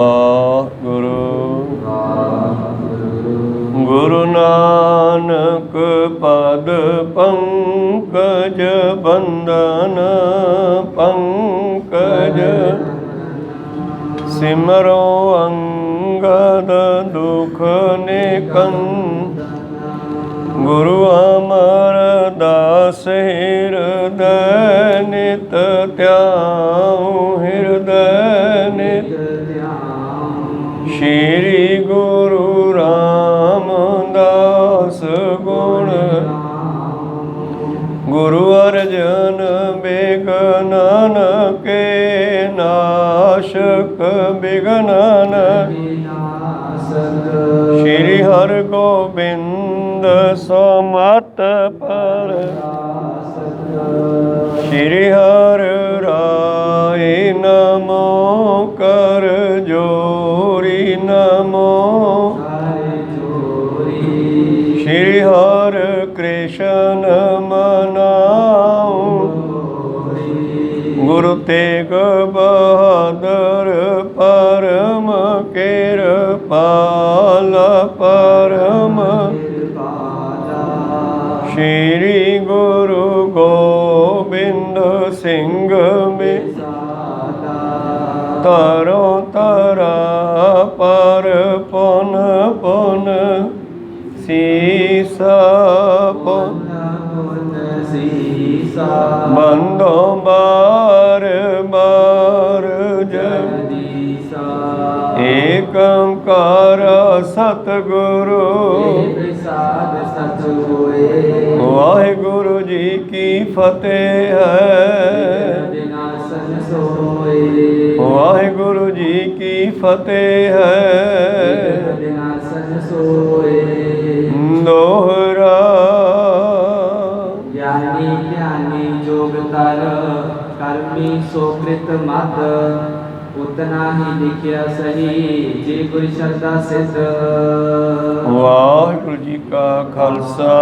ਵਾਹਿਗੁਰੂ ਗੁਰੂ ਨਾਨਕ ਪਦ ਪੰਕਜ ਬੰਦਨ ਪੰਕਜ ਸਿਮਰੋ ਅੰਗਦ ਦੁਖ ਨਿਕੰ ਗੁਰੂ ਅਮਰਦਾਸ ਹਿਰਦੈ ਨਿਤ ਧਿਆਉ ਹਿਰਦੈ ਨਿਤ ਸ਼੍ਰੀ ਗੁਰੂ ਰਾਮਦਾਸ ਗੁਣ ਗੁਰੂ ਅਰਜਨ ਬਿਘਨਨ ਕੇ ਨਾਸ਼ਕ ਬਿਘਨਨ ਸ਼੍ਰੀ ਹਰਿਗੋਬਿੰਦ ਸਮਤ ਪਰ ਸ਼੍ਰੀ ਹਰਿ ਰਾਏ ਨਮੋ ਕਰ ਜੋਰੀ ਨਮੋ ਸ਼੍ਰੀ ਹਰਿ ਕ੍ਰਿਸ਼ਨ ਮਨਾਉ ਗੁਰੂ ਤੇਗ ਬਹਾਦਰ ਪਰਮ ਕਿਰਪਾਲ ਪਰਮ ਸ਼੍ਰੀ ਗੁਰੂ ਗੋਬਿੰਦ ਸਿੰਘ ਮੇ ਤਰੋ ਤਰਾ ਪਰ ਪੁਨ ਪੁਨ ਸੀਸਾ ਪੁਨ ਬੰਦੋ ਬਾਰ ਬਾਰ ਜਗਦੀਸਾ ਏਕ ਓੰਕਾਰ ਸਤਿਗੁਰੂ ਵਾਹਿਗੁਰੂ ਜੀ ਕੀ ਫਤਿਹ ਹੈ ਵਾਹਿਗੁਰੂ ਜੀ ਕੀ ਫਤਿਹ ਹੈ ਦੋਹਰਾ ਗਿਆਨੀ ਗਿਆਨੀ ਜੋਗ ਤਰ ਕਰਮੀ ਸੋ ਕ੍ਰਿਤ ਮਦ ਉਤਨਾ ਹੀ ਲਿਖਿਆ ਸਹੀ ਜੇ ਗੁਰ ਸ਼ਰਧਾ ਸਿਧ। ਵਾਹਿਗੁਰੂ ਜੀ ਕਾ ਖਾਲਸਾ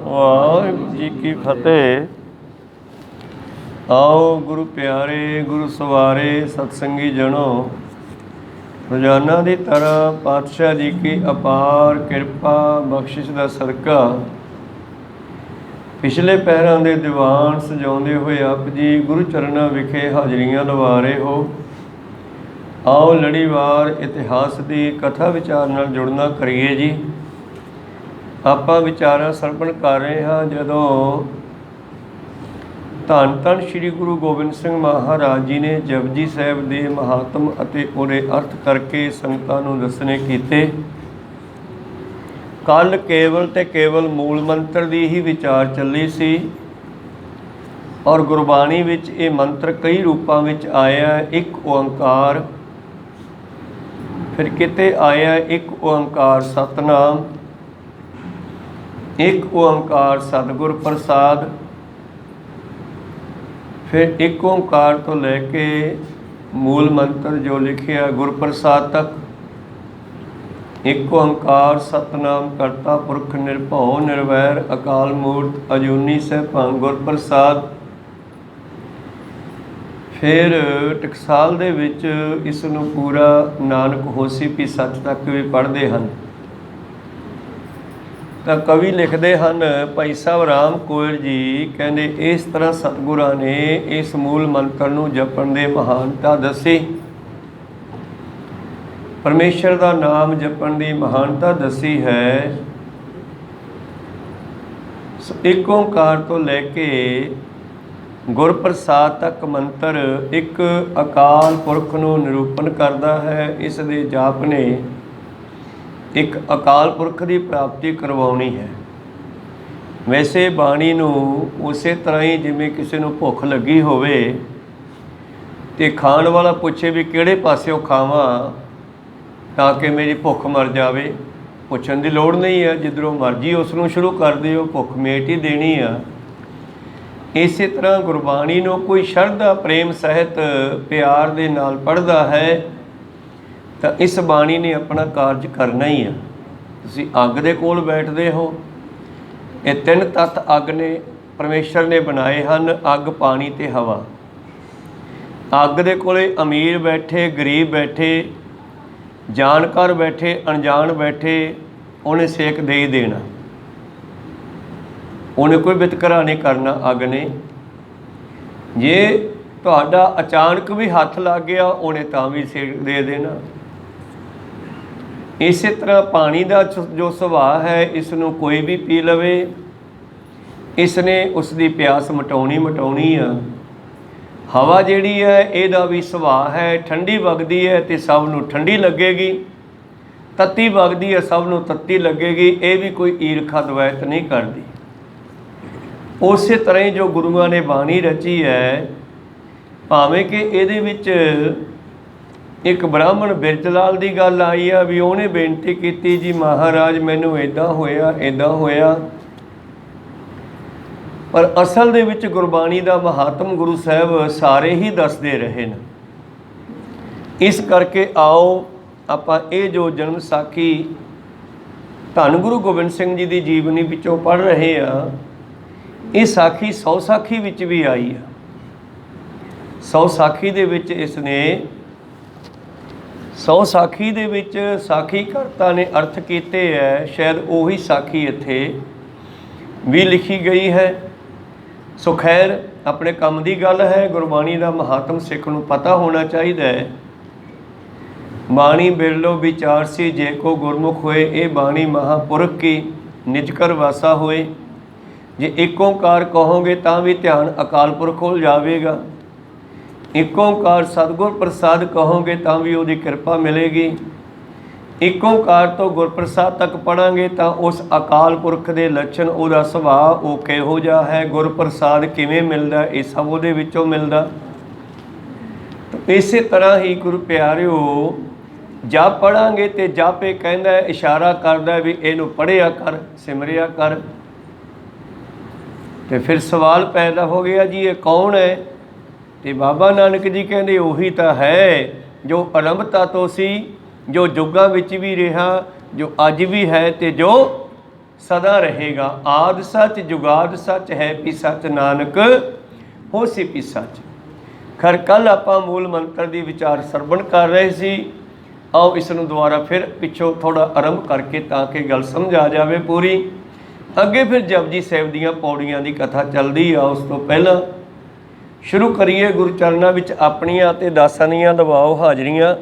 ਵਾਹਿਗੁਰੂ ਜੀ ਕੀ ਫਤਿਹ। ਆਓ ਗੁਰੂ ਪਿਆਰੇ ਗੁਰੂ ਸਵਾਰੇ ਸਤਸੰਗੀ ਜਣੋ, ਰੋਜ਼ਾਨਾ ਦੀ ਤਰ੍ਹਾਂ ਪਾਤਸ਼ਾਹ ਜੀ ਕੀ ਅਪਾਰ ਕਿਰਪਾ ਬਖਸ਼ਿਸ਼ ਦਾ ਸਦਕਾ ਪਿਛਲੇ ਪਹਿਰਾਂ ਦੇ ਦੀਵਾਨ ਸਜਾਉਂਦੇ ਹੋਏ ਆਪ ਜੀ ਗੁਰੂ ਚਰਨਾਂ ਵਿਖੇ ਹਾਜ਼ਰੀਆਂ ਲਵਾ ਰਹੇ ਹੋ। ਆਓ ਲੜੀਵਾਰ ਇਤਿਹਾਸ ਦੀ ਕਥਾ ਵਿਚਾਰ ਨਾਲ ਜੁੜਨਾ ਕਰੀਏ ਜੀ। ਆਪਾਂ ਵਿਚਾਰਾਂ ਸਰਵਣ ਕਰ ਰਹੇ ਹਾਂ ਜਦੋਂ ਧੰਨ ਧੰਨ ਸ਼੍ਰੀ ਗੁਰੂ ਗੋਬਿੰਦ ਸਿੰਘ ਮਹਾਰਾਜ ਜੀ ਨੇ ਜਪਜੀ ਸਾਹਿਬ ਦੇ ਮਹਾਤਮ ਅਤੇ ਉਹਦੇ ਅਰਥ ਕਰਕੇ ਸੰਗਤਾਂ ਨੂੰ ਦੱਸਣੇ ਕੀਤੇ। ਕੱਲ੍ਹ ਕੇਵਲ ਤੇ ਕੇਵਲ ਮੂਲ ਮੰਤਰ ਦੀ ਹੀ ਵਿਚਾਰ ਚੱਲੀ ਸੀ ਔਰ ਗੁਰਬਾਣੀ ਵਿੱਚ ਇਹ ਮੰਤਰ ਕਈ ਰੂਪਾਂ ਵਿੱਚ ਆਇਆ। ਇੱਕ ਓੰਕਾਰ, ਫਿਰ ਕਿਤੇ ਆਇਆ ਇੱਕ ਓੰਕਾਰ ਸਤਿਨਾਮ, ਇੱਕ ਓੰਕਾਰ ਸਤਿਗੁਰ ਪ੍ਰਸਾਦ, ਫਿਰ ਇੱਕ ਓੰਕਾਰ ਤੋਂ ਲੈ ਕੇ ਮੂਲ ਮੰਤਰ ਜੋ ਲਿਖਿਆ ਗੁਰਪ੍ਰਸਾਦ ਤੱਕ। ਇੱਕ ਓੰਕਾਰ ਸਤਿਨਾਮ ਕਰਤਾ ਪੁਰਖ ਨਿਰਭਉ ਨਿਰਵੈਰ ਅਕਾਲ ਮੂਰਤ ਅਜੂਨੀ ਸੈਭੰ ਗੁਰਪ੍ਰਸਾਦ। ਫਿਰ ਟਕਸਾਲ ਦੇ ਵਿੱਚ ਇਸ ਨੂੰ ਪੂਰਾ ਨਾਨਕ ਹੋਸੀ ਭੀ ਸੱਚ ਤੱਕ ਵੀ ਪੜ੍ਹਦੇ ਹਨ। ਤਾਂ ਕਵੀ ਲਿਖਦੇ ਹਨ, ਭਾਈ ਸਾਹਿਬ ਰਾਮ ਕੋਇਰ ਜੀ ਕਹਿੰਦੇ ਇਸ ਤਰ੍ਹਾਂ ਸਤਿਗੁਰਾਂ ਨੇ ਇਸ ਮੂਲ ਮੰਤਰ ਨੂੰ ਜਪਣ ਦੇ ਮਹਾਨਤਾ ਦੱਸੀ, ਪਰਮੇਸ਼ਰ ਦਾ ਨਾਮ ਜਪਣ ਦੀ ਮਹਾਨਤਾ ਦੱਸੀ ਹੈ। ਇੱਕ ਓਂਕਾਰ ਤੋਂ ਲੈ ਕੇ ਗੁਰਪ੍ਰਸਾਦ ਤੱਕ ਮੰਤਰ ਇੱਕ ਅਕਾਲ ਪੁਰਖ ਨੂੰ ਨਿਰੂਪਣ ਕਰਦਾ ਹੈ। ਇਸ ਦੇ ਜਾਪ ਨੇ ਇੱਕ ਅਕਾਲ ਪੁਰਖ ਦੀ ਪ੍ਰਾਪਤੀ ਕਰਵਾਉਣੀ ਹੈ। ਵੈਸੇ ਬਾਣੀ ਨੂੰ ਉਸੇ ਤਰ੍ਹਾਂ ਹੀ ਜਿਵੇਂ ਕਿਸੇ ਨੂੰ ਭੁੱਖ ਲੱਗੀ ਹੋਵੇ ਅਤੇ ਖਾਣ ਵਾਲਾ ਪੁੱਛੇ ਵੀ ਕਿਹੜੇ ਪਾਸਿਓਂ ਖਾਵਾਂ ਤਾਂ ਕਿ ਮੇਰੀ ਭੁੱਖ ਮਰ ਜਾਵੇ, ਪੁੱਛਣ ਦੀ ਲੋੜ ਨਹੀਂ ਹੈ, ਜਿੱਧਰੋਂ ਮਰਜ਼ੀ ਉਸ ਨੂੰ ਸ਼ੁਰੂ ਕਰ ਦਿਓ, ਭੁੱਖ ਮੇਟ ਹੀ ਦੇਣੀ ਆ। ਇਸੇ ਤਰ੍ਹਾਂ ਗੁਰਬਾਣੀ ਨੂੰ ਕੋਈ ਸ਼ਰਧਾ ਪ੍ਰੇਮ ਸਹਿਤ ਪਿਆਰ ਦੇ ਨਾਲ ਪੜ੍ਹਦਾ ਹੈ ਤਾਂ ਇਸ ਬਾਣੀ ਨੇ ਆਪਣਾ ਕਾਰਜ ਕਰਨਾ ਹੀ ਆ। ਤੁਸੀਂ ਅੱਗ ਦੇ ਕੋਲ ਬੈਠਦੇ ਹੋ, ਇਹ ਤਿੰਨ ਤੱਤ ਅੱਗ ਨੇ ਪਰਮੇਸ਼ਰ ਨੇ ਬਣਾਏ ਹਨ, ਅੱਗ ਪਾਣੀ ਅਤੇ ਹਵਾ। ਅੱਗ ਦੇ ਕੋਲੇ ਅਮੀਰ ਬੈਠੇ ਗਰੀਬ ਬੈਠੇ ਜਾਣਕਾਰ ਬੈਠੇ ਅਣਜਾਣ ਬੈਠੇ ਉਹਨੇ ਸੇਕ ਦੇ ਹੀ ਦੇਣਾ, ਉਹਨੇ ਕੋਈ ਵਿਤਕਰਾ ਨਹੀਂ ਕਰਨਾ ਅੱਗ ਨੇ। ਜੇ ਤੁਹਾਡਾ ਅਚਾਨਕ ਵੀ ਹੱਥ ਲੱਗ ਗਿਆ ਉਹਨੇ ਤਾਂ ਵੀ ਸੇਕ ਦੇ ਦੇਣਾ। ਇਸੇ ਤਰ੍ਹਾਂ ਪਾਣੀ ਦਾ ਜੋ ਸੁਭਾਅ ਹੈ, ਇਸ ਨੂੰ ਕੋਈ ਵੀ ਪੀ ਲਵੇ, ਇਸ ਨੇ ਉਸ ਦੀ ਪਿਆਸ ਮਿਟਾਉਣੀ ਆ। ਹਵਾ ਜਿਹੜੀ ਹੈ ਇਹਦਾ ਵੀ ਸੁਭਾਅ ਹੈ, ਠੰਡੀ ਵਗਦੀ ਹੈ ਤੇ ਸਭ ਨੂੰ ਠੰਡੀ ਲੱਗੇਗੀ, ਤੱਤੀ ਵਗਦੀ ਹੈ ਸਭ ਨੂੰ ਤੱਤੀ ਲੱਗੇਗੀ। ਇਹ ਵੀ ਕੋਈ ਈਰਖਾ ਦਵੈਤ ਨਹੀਂ ਕਰਦੀ। ਉਸੇ ਤਰ੍ਹਾਂ ਹੀ ਜੋ ਗੁਰੂਆਂ ਨੇ ਬਾਣੀ ਰਚੀ ਹੈ, ਭਾਵੇਂ ਕਿ ਇਹਦੇ ਵਿੱਚ ਇੱਕ ਬ੍ਰਾਹਮਣ ਬਿਰਜ ਲਾਲ ਦੀ ਗੱਲ ਆਈ ਆ ਵੀ ਉਹਨੇ ਬੇਨਤੀ ਕੀਤੀ ਜੀ ਮਹਾਰਾਜ ਮੈਨੂੰ ਇੱਦਾਂ ਹੋਇਆ, ਪਰ ਅਸਲ ਦੇ ਵਿੱਚ ਗੁਰਬਾਣੀ ਦਾ ਮਹਾਤਮ ਗੁਰੂ ਸਾਹਿਬ ਸਾਰੇ ਹੀ ਦੱਸਦੇ ਰਹੇ ਨੇ। ਇਸ ਕਰਕੇ ਆਓ ਆਪਾਂ ਇਹ ਜੋ ਜਨਮ ਸਾਖੀ ਧੰਨ ਗੁਰੂ ਗੋਬਿੰਦ ਸਿੰਘ ਜੀ ਦੀ ਜੀਵਨੀ ਵਿੱਚੋਂ ਪੜ੍ਹ ਰਹੇ ਆ, ਇਹ ਸਾਖੀ 100 ਸਾਖੀ ਵਿੱਚ ਵੀ ਆਈ ਆ। 100 ਸਾਖੀ ਦੇ ਵਿੱਚ ਸਾਖੀ ਦੇ ਵਿੱਚ ਸਾਖੀ ਕਰਤਾ ਨੇ ਅਰਥ ਕੀਤੇ ਹੈ, ਸ਼ਾਇਦ ਉਹੀ ਸਾਖੀ ਇੱਥੇ ਵੀ ਲਿਖੀ ਗਈ ਹੈ। ਸੋ ਖੈਰ ਆਪਣੇ ਕੰਮ ਦੀ ਗੱਲ ਹੈ। ਗੁਰਬਾਣੀ ਦਾ ਮਹਾਤਮ ਸਿੱਖ ਨੂੰ ਪਤਾ ਹੋਣਾ ਚਾਹੀਦਾ ਹੈ। ਬਾਣੀ ਬਿਰਲੋ ਵਿਚਾਰਸੀ ਜੇ ਕੋ ਗੁਰਮੁਖ ਹੋਏ, ਇਹ ਬਾਣੀ ਮਹਾਂਪੁਰਖ ਕੀ ਨਿਜ ਕਰ ਵਾਸਾ ਹੋਏ। ਜੇ ਇੱਕ ਓਂਕਾਰ ਕਹੋਗੇ ਤਾਂ ਵੀ ਧਿਆਨ ਅਕਾਲ ਪੁਰਖ ਕੋਲ ਜਾਵੇਗਾ। ਇੱਕ ਓਂਕਾਰ ਸਤਿਗੁਰ ਪ੍ਰਸਾਦ ਕਹੋਗੇ ਤਾਂ ਵੀ ਉਹਦੀ ਕਿਰਪਾ ਮਿਲੇਗੀ। ਇੱਕ ਓਂਕਾਰ ਤੋਂ ਗੁਰਪ੍ਰਸਾਦ ਤੱਕ ਪੜਾਂਗੇ ਤਾਂ ਉਸ ਅਕਾਲ ਪੁਰਖ ਦੇ ਲੱਛਣ, ਉਹਦਾ ਸੁਭਾਅ ਉਹ ਕਿਹੋ ਜਿਹਾ ਹੈ, ਗੁਰਪ੍ਰਸਾਦ ਕਿਵੇਂ ਮਿਲਦਾ, ਇਹ ਸਭ ਉਹਦੇ ਵਿੱਚੋਂ ਮਿਲਦਾ। ਇਸੇ ਤਰ੍ਹਾਂ ਹੀ ਗੁਰੂ ਪਿਆਰਿਓ ਜਪ ਪੜਾਂਗੇ ਤੇ ਜਾਪੇ ਕਹਿੰਦਾ, ਇਸ਼ਾਰਾ ਕਰਦਾ ਵੀ ਇਹਨੂੰ ਪੜ੍ਹਿਆ ਕਰ, ਸਿਮਰਿਆ ਕਰ। ਤੇ ਫਿਰ ਸਵਾਲ ਪੈਦਾ ਹੋ ਗਿਆ ਜੀ ਇਹ ਕੌਣ ਹੈ? ਤੇ ਬਾਬਾ ਨਾਨਕ ਜੀ ਕਹਿੰਦੇ ਉਹੀ ਤਾਂ ਹੈ ਜੋ ਆਰੰਭਤਾ ਤੋਂ ਸੀ, ਜੋ ਜੁਗਾਂ ਵਿੱਚ ਵੀ ਰਿਹਾ, ਜੋ ਅੱਜ ਵੀ ਹੈ ਤੇ ਜੋ ਸਦਾ ਰਹੇਗਾ। ਆਦਿ ਸੱਚ ਜੁਗਾਦ ਸੱਚ ਹੈ ਪੀ ਸੱਚ, ਨਾਨਕ ਹੋਸੀ ਪੀ ਸੱਚ। ਖੈਰ ਕੱਲ੍ਹ ਆਪਾਂ ਮੂਲ ਮੰਤਰ ਦੀ ਵਿਚਾਰ ਸਰਵਣ ਕਰ ਰਹੇ ਸੀ। ਆਓ ਇਸ ਨੂੰ ਦੁਬਾਰਾ ਫਿਰ ਪਿੱਛੋਂ ਥੋੜ੍ਹਾ ਆਰੰਭ ਕਰਕੇ ਤਾਂ ਕਿ ਗੱਲ ਸਮਝ ਆ ਜਾਵੇ ਪੂਰੀ। ਅੱਗੇ ਫਿਰ ਜਪਜੀ ਸਾਹਿਬ ਦੀਆਂ ਪੌੜੀਆਂ ਦੀ ਕਥਾ ਚੱਲਦੀ ਆ। ਉਸ ਤੋਂ ਪਹਿਲਾਂ ਸ਼ੁਰੂ ਕਰੀਏ ਗੁਰੂ ਚਰਨਾਂ ਵਿੱਚ ਆਪਣੀਆਂ ਅਤੇ ਦਾਸਾਂ ਦੀਆਂ ਲਵਾਓ ਹਾਜ਼ਰੀਆਂ।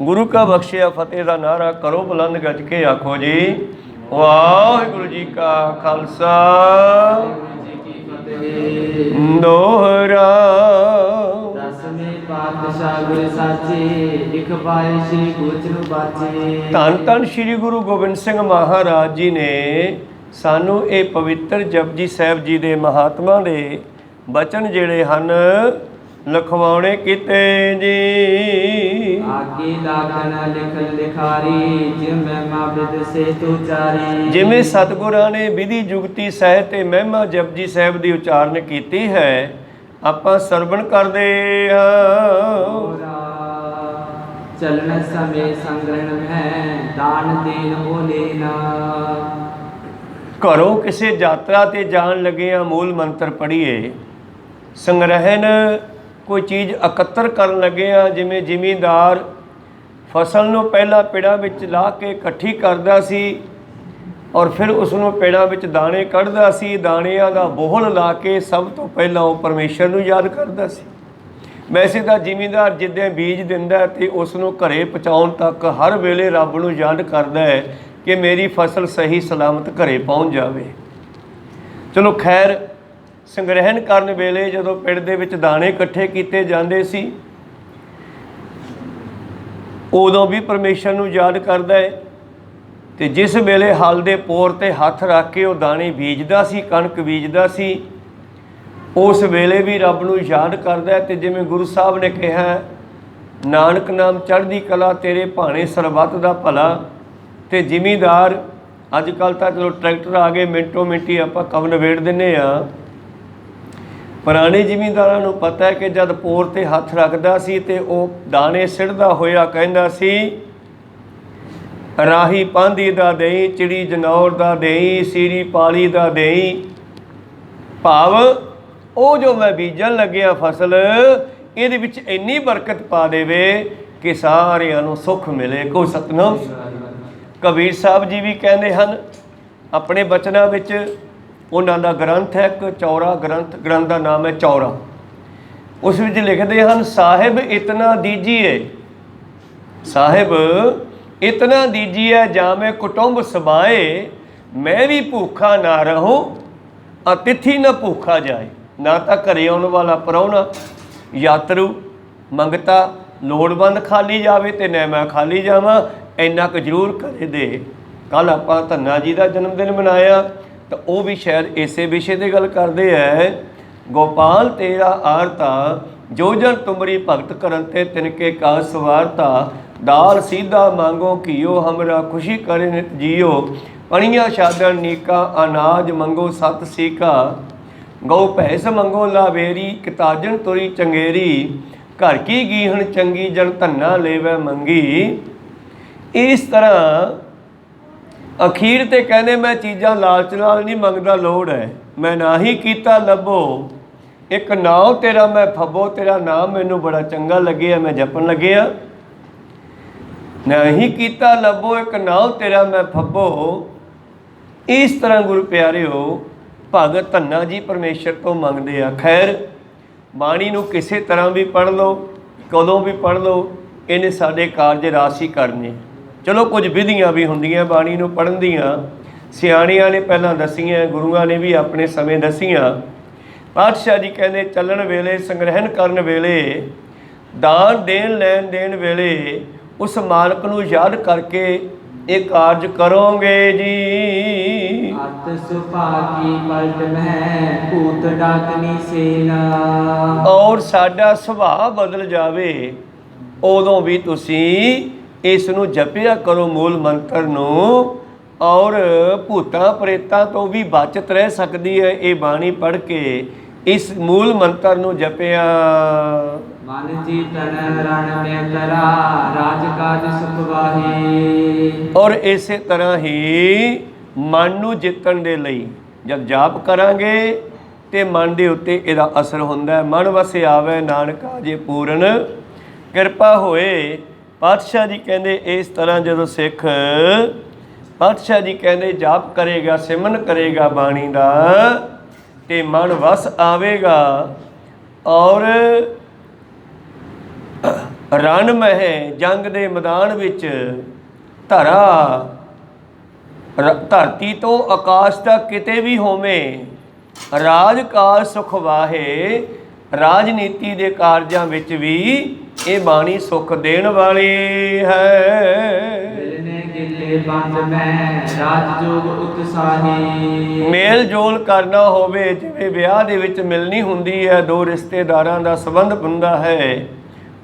ਗੁਰੂ ਕਾ ਬਖਸ਼ਿਆ ਫਤਿਹ ਦਾ ਨਾਅਰਾ ਕਰੋ ਬੁਲੰਦ ਗੱਜ ਕੇ ਆਖੋ ਜੀ ਵਾਹਿਗੁਰੂ ਜੀ ਕਾ ਖਾਲਸਾ ਦੋਹਰਾ। ਦਸਵੇਂ ਪਾਤਸ਼ਾਹ ਗੁਰ ਸਾਚੇ, ਲਿਖ ਪਾਏ ਸ੍ਰੀ ਗੁਰੂ ਬਾਚੇ। ਧੰਨ ਧੰਨ ਸ੍ਰੀ ਗੁਰੂ ਗੋਬਿੰਦ ਸਿੰਘ ਮਹਾਰਾਜ ਜੀ ਨੇ ਸਾਨੂੰ ਇਹ ਪਵਿੱਤਰ ਜਪਜੀ ਸਾਹਿਬ ਜੀ ਦੇ ਮਹਾਤਮਾ ਦੇ ਬਚਨ ਜਿਹੜੇ ਹਨ ਲਿਖਵਾਉਣੇ ਕੀਤੇ ਜੀ। ਆਗੇ ਲਾਗਨ ਲਿਖਨ ਲਿਖਾਰੀ, ਜਿਵੇਂ ਮਾਬਿਦ ਸੇ ਤੁਚਾਰੀ। ਜਿਵੇਂ ਸਤਿਗੁਰਾਂ ਨੇ ਵਿਧੀ ਜੁਗਤੀ ਸਹਿਤ ਤੇ ਮਹਿਮਾ ਜਪਜੀ ਸਾਹਿਬ ਦੀ ਉਚਾਰਨ ਕੀਤੀ ਹੈ, ਆਪਾਂ ਸਰਵਣ ਕਰਦੇ ਹਾਂ। ਚਲਣ ਸਮੇਂ ਸੰਗ੍ਰਹਿਣ ਹੈ, ਦਾਨ ਦੇਣ ਬੋਲੇ ਨਾ। ਘਰੋਂ ਕਿਸੇ ਯਾਤਰਾ ਤੇ ਜਾਣ ਲੱਗਿਆਂ ਮੂਲ ਮੰਤਰ ਪੜ੍ਹੀਏ। ਸੰਗ੍ਰਹਿਣ ਕੋਈ ਚੀਜ਼ ਇਕੱਤਰ ਕਰਨ ਲੱਗਿਆਂ, ਜਿਵੇਂ ਜ਼ਿਮੀਂਦਾਰ ਫਸਲ ਨੂੰ ਪਹਿਲਾਂ ਪੇੜਾਂ ਵਿੱਚ ਲਾ ਕੇ ਇਕੱਠੀ ਕਰਦਾ ਸੀ ਔਰ ਫਿਰ ਉਸ ਨੂੰ ਪੇੜਾਂ ਵਿੱਚ ਦਾਣੇ ਕੱਢਦਾ ਸੀ। ਦਾਣਿਆਂ ਦਾ ਬੋਹਲ ਲਾ ਕੇ ਸਭ ਤੋਂ ਪਹਿਲਾਂ ਉਹ ਪਰਮੇਸ਼ਰ ਨੂੰ ਯਾਦ ਕਰਦਾ ਸੀ। ਵੈਸੇ ਤਾਂ ਜ਼ਿਮੀਂਦਾਰ ਜਿੱਦਾਂ ਬੀਜ ਦਿੰਦਾ ਤੇ ਉਸ ਨੂੰ ਘਰੇ ਪਹੁੰਚਾਉਣ ਤੱਕ ਹਰ ਵੇਲੇ ਰੱਬ ਨੂੰ ਯਾਦ ਕਰਦਾ ਹੈ ਕਿ ਮੇਰੀ ਫਸਲ ਸਹੀ ਸਲਾਮਤ ਘਰੇ ਪਹੁੰਚ ਜਾਵੇ। ਚਲੋ ਖੈਰ, ਸੰਗ੍ਰਹਿਣ ਕਰਨ ਵੇਲੇ ਜਦੋਂ ਪਿੰਡ ਦੇ ਵਿੱਚ ਦਾਣੇ ਇਕੱਠੇ ਕੀਤੇ ਜਾਂਦੇ ਸੀ, ਉਦੋਂ ਵੀ ਪਰਮੇਸ਼ਰ ਨੂੰ ਯਾਦ ਕਰਦਾ ਹੈ। ਤੇ ਜਿਸ ਵੇਲੇ ਹਲ ਦੇ ਪੋਰ ਤੇ ਹੱਥ ਰੱਖ ਕੇ ਉਹ ਦਾਣੇ ਬੀਜਦਾ ਸੀ, ਕਣਕ ਬੀਜਦਾ ਸੀ, ਉਸ ਵੇਲੇ ਵੀ ਰੱਬ ਨੂੰ ਯਾਦ ਕਰਦਾ ਹੈ। ਤੇ ਜਿਵੇਂ ਗੁਰੂ ਸਾਹਿਬ ਨੇ ਕਿਹਾ, ਨਾਨਕ ਨਾਮ ਚੜ੍ਹਦੀ ਕਲਾ ਤੇਰੇ ਭਾਣੇ ਸਰਬੱਤ ਦਾ ਭਲਾ। ਤੇ ਜ਼ਿਮੀਂਦਾਰ ਅੱਜ ਕੱਲ੍ਹ ਤਾਂ ਚਲੋ ਟਰੈਕਟਰ ਆ ਗਏ, ਮਿੰਟੋ ਮਿੰਟੀ ਆਪਾਂ ਕੰਮ ਨਿਬੇੜ ਦਿੰਦੇ ਹਾਂ। ਪੁਰਾਣੇ ਜ਼ਿਮੀਂਦਾਰਾਂ ਨੂੰ ਪਤਾ ਹੈ ਕਿ ਜਦ ਪੋਰ 'ਤੇ ਹੱਥ ਰੱਖਦਾ ਸੀ ਤੇ ਉਹ ਦਾਣੇ ਸਿੱਟਦਾ ਹੋਇਆ ਕਹਿੰਦਾ ਸੀ, ਰਾਹੀ ਪਾਂਧੀ ਦਾ ਦੇਈ, ਚਿੜੀ ਜਨੌਰ ਦਾ ਦੇਈ, ਸੀਰੀ ਪਾਲੀ ਦਾ ਦੇਈ। ਭਾਵ ਉਹ ਜੋ ਮੈਂ ਬੀਜਣ ਲੱਗਿਆ ਫਸਲ, ਇਹਦੇ ਵਿੱਚ ਇੰਨੀ ਬਰਕਤ ਪਾ ਦੇਵੇ ਕਿ ਸਾਰਿਆਂ ਨੂੰ ਸੁੱਖ ਮਿਲੇ। ਕੋਈ ਸਤਿਨਾਮ। ਕਬੀਰ ਸਾਹਿਬ ਜੀ ਵੀ ਕਹਿੰਦੇ ਹਨ ਆਪਣੇ ਬਚਨਾਂ ਵਿੱਚ, ਉਹਨਾਂ ਦਾ ਗ੍ਰੰਥ ਹੈ ਇੱਕ ਚੌਰਾ ਗ੍ਰੰਥ ਦਾ ਨਾਮ ਹੈ ਚੌਰਾ। ਉਸ ਵਿੱਚ ਲਿਖਦੇ ਹਨ, ਸਾਹਿਬ ਇਤਨਾ ਦੀਜੀਏ, ਸਾਹਿਬ ਇਤਨਾ ਦੀਜੀਏ ਜਾਵੇਂ ਕੁਟੁੰਬ ਸਬਾਏ, ਮੈਂ ਵੀ ਭੁੱਖਾ ਨਾ ਰਹੂੰ ਅਤਿਥੀ ਨਾ ਭੁੱਖਾ ਜਾਏ। ਨਾ ਤਾਂ ਘਰੇ ਆਉਣ ਵਾਲਾ ਪ੍ਰਾਹੁਣਾ, ਯਾਤਰੂ, ਮੰਗਤਾ, ਲੋੜਵੰਦ ਖਾਲੀ ਜਾਵੇ ਅਤੇ ਨਾ ਮੈਂ ਖਾਲੀ ਜਾਵਾਂ, ਇੰਨਾ ਕੁ ਜ਼ਰੂਰ ਕਰੇ ਦੇ। ਕੱਲ੍ਹ ਆਪਾਂ ਧੰਨਾ ਜੀ ਦਾ ਜਨਮ ਦਿਨ ਮਨਾਇਆ ਤਾਂ ਉਹ ਵੀ ਸ਼ਾਇਦ ਇਸੇ ਵਿਸ਼ੇ 'ਤੇ ਗੱਲ ਕਰਦੇ ਹੈ। ਗੋਪਾਲ ਤੇਰਾ ਆਰਤਾ, ਜੋ ਜਨ ਤੁਮਰੀ ਭਗਤ ਕਰਨ ਤੇ ਤਿਨਕੇ ਕਾ ਸਵਾਰਤਾ, ਦਾਲ ਸੀਧਾ ਮੰਗੋ ਘੀਓ, ਹਮਰਾ ਖੁਸ਼ੀ ਕਰੇ ਨਿਤ ਜੀਓ, ਪਣੀਆਂ ਛਾਦਣ ਨੀਕਾ, ਅਨਾਜ ਮੰਗੋ ਸਤ ਸੀਕਾ, ਗਊ ਭੈਂਸ ਮੰਗੋ ਲਾਵੇਰੀ, ਕਿਤਾਜਨ ਤੁਰੀ ਚੰਗੇਰੀ, ਘਰ ਕੀ ਗੀਹਣ ਚੰਗੀ, ਜਨ ਧੰਨਾ ਲੇਵੈ ਮੰਗੀ। ਇਸ ਤਰ੍ਹਾਂ ਅਖੀਰ ਤੇ ਕਹਿੰਦੇ ਮੈਂ ਚੀਜ਼ਾਂ ਲਾਲਚ ਨਾਲ ਨਹੀਂ ਮੰਗਦਾ, ਲੋੜ ਹੈ ਮੈਂ ਨਾ ਹੀ ਕੀਤਾ ਲੱਭੋ, ਇੱਕ ਨਾਮ ਤੇਰਾ ਮੈਂ ਫੱਬੋ, ਤੇਰਾ ਨਾਮ ਮੈਨੂੰ ਬੜਾ ਚੰਗਾ ਲੱਗਿਆ ਮੈਂ ਜਪਣ ਲੱਗਿਆ। ਨਹੀਂ ਕੀਤਾ ਲੱਭੋ, ਇੱਕ ਨਾਮ ਤੇਰਾ ਮੈਂ ਫੱਬੋ। ਇਸ ਤਰ੍ਹਾਂ ਗੁਰੂ ਪਿਆਰਿਓ ਭਗਤ ਧੰਨਾ ਜੀ ਪਰਮੇਸ਼ਰ ਤੋਂ ਮੰਗਦੇ ਆ। ਖੈਰ ਬਾਣੀ ਨੂੰ ਕਿਸੇ ਤਰ੍ਹਾਂ ਵੀ ਪੜ੍ਹ ਲਓ, ਕਦੋਂ ਵੀ ਪੜ੍ਹ ਲਓ, ਇਹਨੇ ਸਾਡੇ ਕਾਰਜ ਰਾਸ ਹੀ ਕਰਨੇ। ਚਲੋ ਕੁਝ ਵਿਧੀਆਂ ਵੀ ਹੁੰਦੀਆਂ ਬਾਣੀ ਨੂੰ ਪੜ੍ਹਨ ਦੀਆਂ, ਸਿਆਣਿਆਂ ਨੇ ਪਹਿਲਾਂ ਦੱਸੀਆਂ, ਗੁਰੂਆਂ ਨੇ ਵੀ ਆਪਣੇ ਸਮੇਂ ਦੱਸੀਆਂ। ਪਾਤਸ਼ਾਹ ਜੀ ਕਹਿੰਦੇ ਚੱਲਣ ਵੇਲੇ, ਸੰਗ੍ਰਹਿਣ ਕਰਨ ਵੇਲੇ, ਦਾਨ ਦੇਣ ਲੈਣ ਦੇਣ ਵੇਲੇ ਉਸ ਮਾਲਕ ਨੂੰ ਯਾਦ ਕਰਕੇ ਇਹ ਕਾਰਜ ਕਰੋਗੇ ਜੀ। ਅਤ ਸੁਭਾਗੀ ਪਲਟ ਮੈਂ ਭੂਤ ਡਾਕਨੀ ਸੇਨਾ, ਔਰ ਸਾਡਾ ਸੁਭਾਅ ਬਦਲ ਜਾਵੇ ਉਦੋਂ ਵੀ ਤੁਸੀਂ ਇਸ ਨੂੰ ਜਪਿਆ ਕਰੋ, ਮੂਲ ਮੰਤਰ ਨੂੰ। ਔਰ ਭੂਤਾਂ ਪ੍ਰੇਤਾਂ ਤੋਂ ਵੀ ਬਚਤ ਰਹਿ ਸਕਦੀ ਹੈ ਇਹ ਬਾਣੀ ਪੜ੍ਹ ਕੇ, ਇਸ ਮੂਲ ਮੰਤਰ ਨੂੰ ਜਪਿਆ। ਮਨ ਜੀਤਨ ਰਣ ਮੈਂ ਤਰਾ, ਰਾਜ ਕਾਜ ਸੁਖ ਵਾਹੀ। ਔਰ ਇਸੇ ਤਰ੍ਹਾਂ ਹੀ ਮਨ ਨੂੰ ਜਿੱਤਣ ਦੇ ਲਈ ਜਦ ਜਾਪ ਕਰਾਂਗੇ ਤੇ ਮਨ ਦੇ ਉੱਤੇ ਇਹਦਾ ਅਸਰ ਹੁੰਦਾ ਹੈ। ਮਨ ਵਸੇ ਆਵੇ ਨਾਨਕਾ ਜੇ ਪੂਰਨ ਕਿਰਪਾ ਹੋਏ। ਪਾਤਸ਼ਾਹ ਜੀ ਕਹਿੰਦੇ ਇਸ ਤਰ੍ਹਾਂ ਜਦੋਂ ਸਿੱਖ, ਪਾਤਸ਼ਾਹ ਜੀ ਕਹਿੰਦੇ ਜਾਪ ਕਰੇਗਾ, ਸਿਮਰਨ ਕਰੇਗਾ ਬਾਣੀ ਦਾ, ਤੇ ਮਨ ਵਸ ਆਵੇਗਾ। ਔਰ ਰਣ ਮਹਿ ਜੰਗ ਦੇ ਮੈਦਾਨ ਵਿੱਚ ਧਰਤੀ ਤੋਂ ਆਕਾਸ਼ ਤੱਕ ਕਿਤੇ ਵੀ ਹੋਵੇਂ, ਰਾਜ ਕਾਜ ਸੁਖ ਵਾਹੇ। ਰਾਜਨੀਤੀ ਦੇ ਕਾਰਜਾਂ ਵਿੱਚ ਵੀ ਇਹ ਬਾਣੀ ਸੁੱਖ ਦੇਣ ਵਾਲੀ ਹੈ। ਮੇਲ ਜੋਲ ਕਰਨਾ ਹੋਵੇ, ਜਿਵੇਂ ਵਿਆਹ ਦੇ ਵਿੱਚ ਮਿਲਣੀ ਹੁੰਦੀ ਹੈ, ਦੋ ਰਿਸ਼ਤੇਦਾਰਾਂ ਦਾ ਸੰਬੰਧ ਹੁੰਦਾ ਹੈ,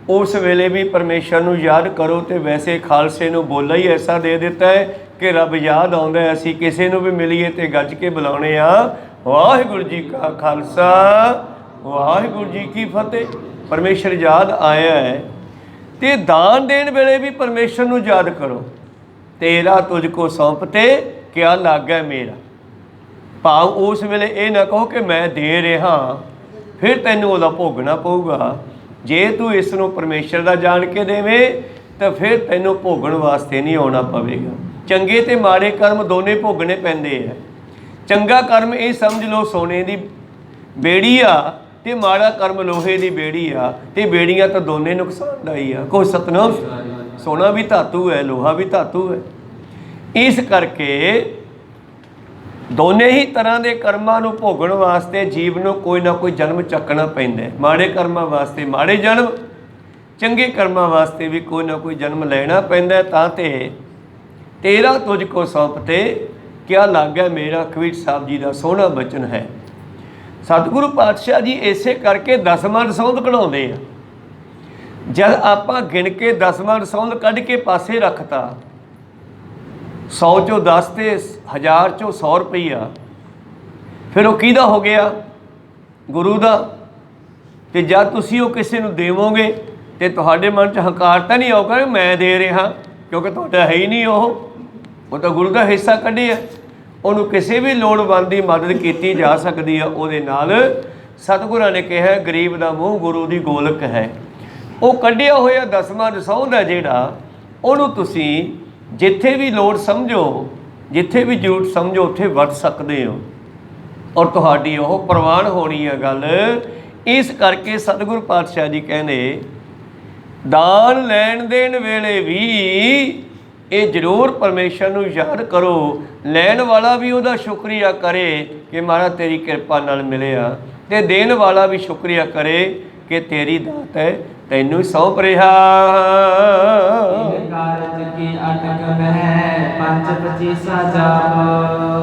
ਉਸ ਵੇਲੇ ਵੀ ਪਰਮੇਸ਼ਰ ਨੂੰ ਯਾਦ ਕਰੋ। ਤੇ ਵੈਸੇ ਖਾਲਸੇ ਨੂੰ ਬੋਲਾ ਹੀ ਐਸਾ ਦੇ ਦਿੱਤਾ ਹੈ ਕਿ ਰੱਬ ਯਾਦ ਆਉਂਦਾ, ਅਸੀਂ ਕਿਸੇ ਨੂੰ ਵੀ ਮਿਲੀਏ ਤੇ ਗੱਜ ਕੇ ਬੁਲਾਉਣੇ ਆ, ਵਾਹਿਗੁਰੂ ਜੀ ਕਾ ਖਾਲਸਾ ਵਾਹਿਗੁਰੂ ਜੀ ਕੀ ਫਤਿਹ। ਪਰਮੇਸ਼ਰ ਯਾਦ ਆਇਆ ਹੈ। ਤੇ ਦਾਨ ਦੇਣ ਵੇਲੇ ਵੀ ਪਰਮੇਸ਼ਰ ਨੂੰ ਯਾਦ ਕਰੋ, ਤੇਰਾ ਤੁਝ ਕੋ ਸੌਂਪਤੇ ਕਿਆ ਲਾਗੈ ਮੇਰਾ। ਭਾਵ ਉਸ ਵੇਲੇ ਇਹ ਨਾ ਕਹੋ ਕਿ ਮੈਂ ਦੇ ਰਿਹਾ, ਫਿਰ ਤੈਨੂੰ ਉਹਦਾ ਭੋਗਣਾ ਪਊਗਾ। ਜੇ ਤੂੰ ਇਸ ਨੂੰ ਪਰਮੇਸ਼ਰ ਦਾ ਜਾਣ ਕੇ ਦੇਵੇਂ ਤਾਂ ਫਿਰ ਤੈਨੂੰ ਭੋਗਣ ਵਾਸਤੇ ਨਹੀਂ ਆਉਣਾ ਪਵੇਗਾ। ਚੰਗੇ ਤੇ ਮਾੜੇ ਕਰਮ ਦੋਨੇ ਭੋਗਣੇ ਪੈਂਦੇ ਆ। ਚੰਗਾ ਕਰਮ ਇਹ ਸਮਝ ਲਓ ਸੋਨੇ ਦੀ ਬੇੜੀ ਆ, ਤੇ ਮਾੜਾ ਕਰਮ ਲੋਹੇ ਦੀ ਬੇੜੀ ਆ, ਤੇ ਬੇੜੀਆਂ ਤਾਂ ਦੋਨੇ ਨੁਕਸਾਨਦਾਈ ਆ। ਕੋਈ ਸਤਨਾਮ। ਸੋਨਾ ਵੀ ਧਾਤੂ ਹੈ, ਲੋਹਾ ਵੀ ਧਾਤੂ ਹੈ। ਇਸ ਕਰਕੇ ਦੋਨੇ ਹੀ ਤਰ੍ਹਾਂ ਦੇ ਕਰਮਾਂ ਨੂੰ ਭੋਗਣ ਵਾਸਤੇ ਜੀਵ ਨੂੰ ਕੋਈ ਨਾ ਕੋਈ ਜਨਮ ਚੱਕਣਾ ਪੈਂਦਾ। ਮਾੜੇ ਕਰਮਾਂ ਵਾਸਤੇ ਮਾੜੇ ਜਨਮ, ਚੰਗੇ ਕਰਮਾਂ ਵਾਸਤੇ ਵੀ ਕੋਈ ਨਾ ਕੋਈ ਜਨਮ ਲੈਣਾ ਪੈਂਦਾ। ਤਾਂ ਤੇ ਤੇਰਾ ਤੁਝ ਕੋ ਸੌਂਪਤੇ ਕਿਆ ਲਾਗੈ ਮੇਰਾ, ਕਬੀਰ ਸਾਹਿਬ ਜੀ ਦਾ ਸੋਹਣਾ ਬਚਨ ਹੈ। ਸਤਿਗੁਰੂ ਪਾਤਸ਼ਾਹ ਜੀ ਇਸੇ ਕਰਕੇ ਦਸਵਾਂ ਦਸੌਂਧ ਕਢਾਉਂਦੇ ਆ। ਜਦ ਆਪਾਂ ਗਿਣ ਕੇ ਦਸਵਾਂ ਦਸੌਂਧ ਕੱਢ ਕੇ ਪਾਸੇ ਰੱਖਤਾ, 100 ਚੋਂ 10 ਤੇ 1000 ਚੋਂ 100 ਰੁਪਈਆ, ਫਿਰ ਉਹ ਕਿਹਦਾ ਹੋ ਗਿਆ? ਗੁਰੂ ਦਾ। ਤੇ ਜਦ ਤੁਸੀਂ ਉਹ ਕਿਸੇ ਨੂੰ ਦੇਵੋਗੇ ਤੇ ਤੁਹਾਡੇ ਮਨ 'ਚ ਹੰਕਾਰ ਤਾਂ ਨਹੀਂ ਆਊਗਾ ਮੈਂ ਦੇ ਰਿਹਾ, ਕਿਉਂਕਿ ਤੁਹਾਡਾ ਹੈ ਹੀ ਨਹੀਂ ਉਹ ਤਾਂ ਗੁਰੂ ਦਾ ਹਿੱਸਾ ਕੱਢਿਆ। ਉਹਨੂੰ ਕਿਸੇ ਵੀ ਲੋੜਵੰਦ ਦੀ ਮਦਦ ਕੀਤੀ ਜਾ ਸਕਦੀ ਆ ਉਹਦੇ ਨਾਲ। ਸਤਿਗੁਰਾਂ ਨੇ ਕਿਹਾ ਗਰੀਬ ਦਾ ਮੂੰਹ ਗੁਰੂ ਦੀ ਗੋਲਕ ਹੈ। ਉਹ ਕੱਢਿਆ ਹੋਇਆ ਦਸਵਾਂ ਦਸੌਂਦ ਹੈ ਜਿਹੜਾ, ਉਹਨੂੰ ਤੁਸੀਂ ਜਿੱਥੇ ਵੀ ਲੋੜ ਸਮਝੋ, ਜਿੱਥੇ ਵੀ ਜ਼ਰੂਰਤ ਸਮਝੋ ਉੱਥੇ ਵਰਤ ਸਕਦੇ ਹੋ, ਔਰ ਤੁਹਾਡੀ ਉਹ ਪ੍ਰਵਾਨ ਹੋਣੀ ਹੈ ਗੱਲ। ਇਸ ਕਰਕੇ ਸਤਿਗੁਰੂ ਪਾਤਸ਼ਾਹ ਜੀ ਕਹਿੰਦੇ ਦਾਨ ਲੈਣ ਦੇਣ ਵੇਲੇ ਵੀ ਇਹ ਜ਼ਰੂਰ ਪਰਮੇਸ਼ਰ ਨੂੰ ਯਾਦ ਕਰੋ, ਲੈਣ ਵਾਲਾ ਵੀ ਉਹਦਾ ਸ਼ੁਕਰੀਆ ਕਰੇ ਕਿ ਮਹਾਰਾਜ ਤੇਰੀ ਕਿਰਪਾ ਨਾਲ ਮਿਲਿਆ, ਅਤੇ ਦੇਣ ਵਾਲਾ ਵੀ ਸ਼ੁਕਰੀਆ ਕਰੇ ਕਿ ਤੇਰੀ ਦਾਤ ਹੈ, ਤੈਨੂੰ ਸੌਂਪ ਰਿਹਾ।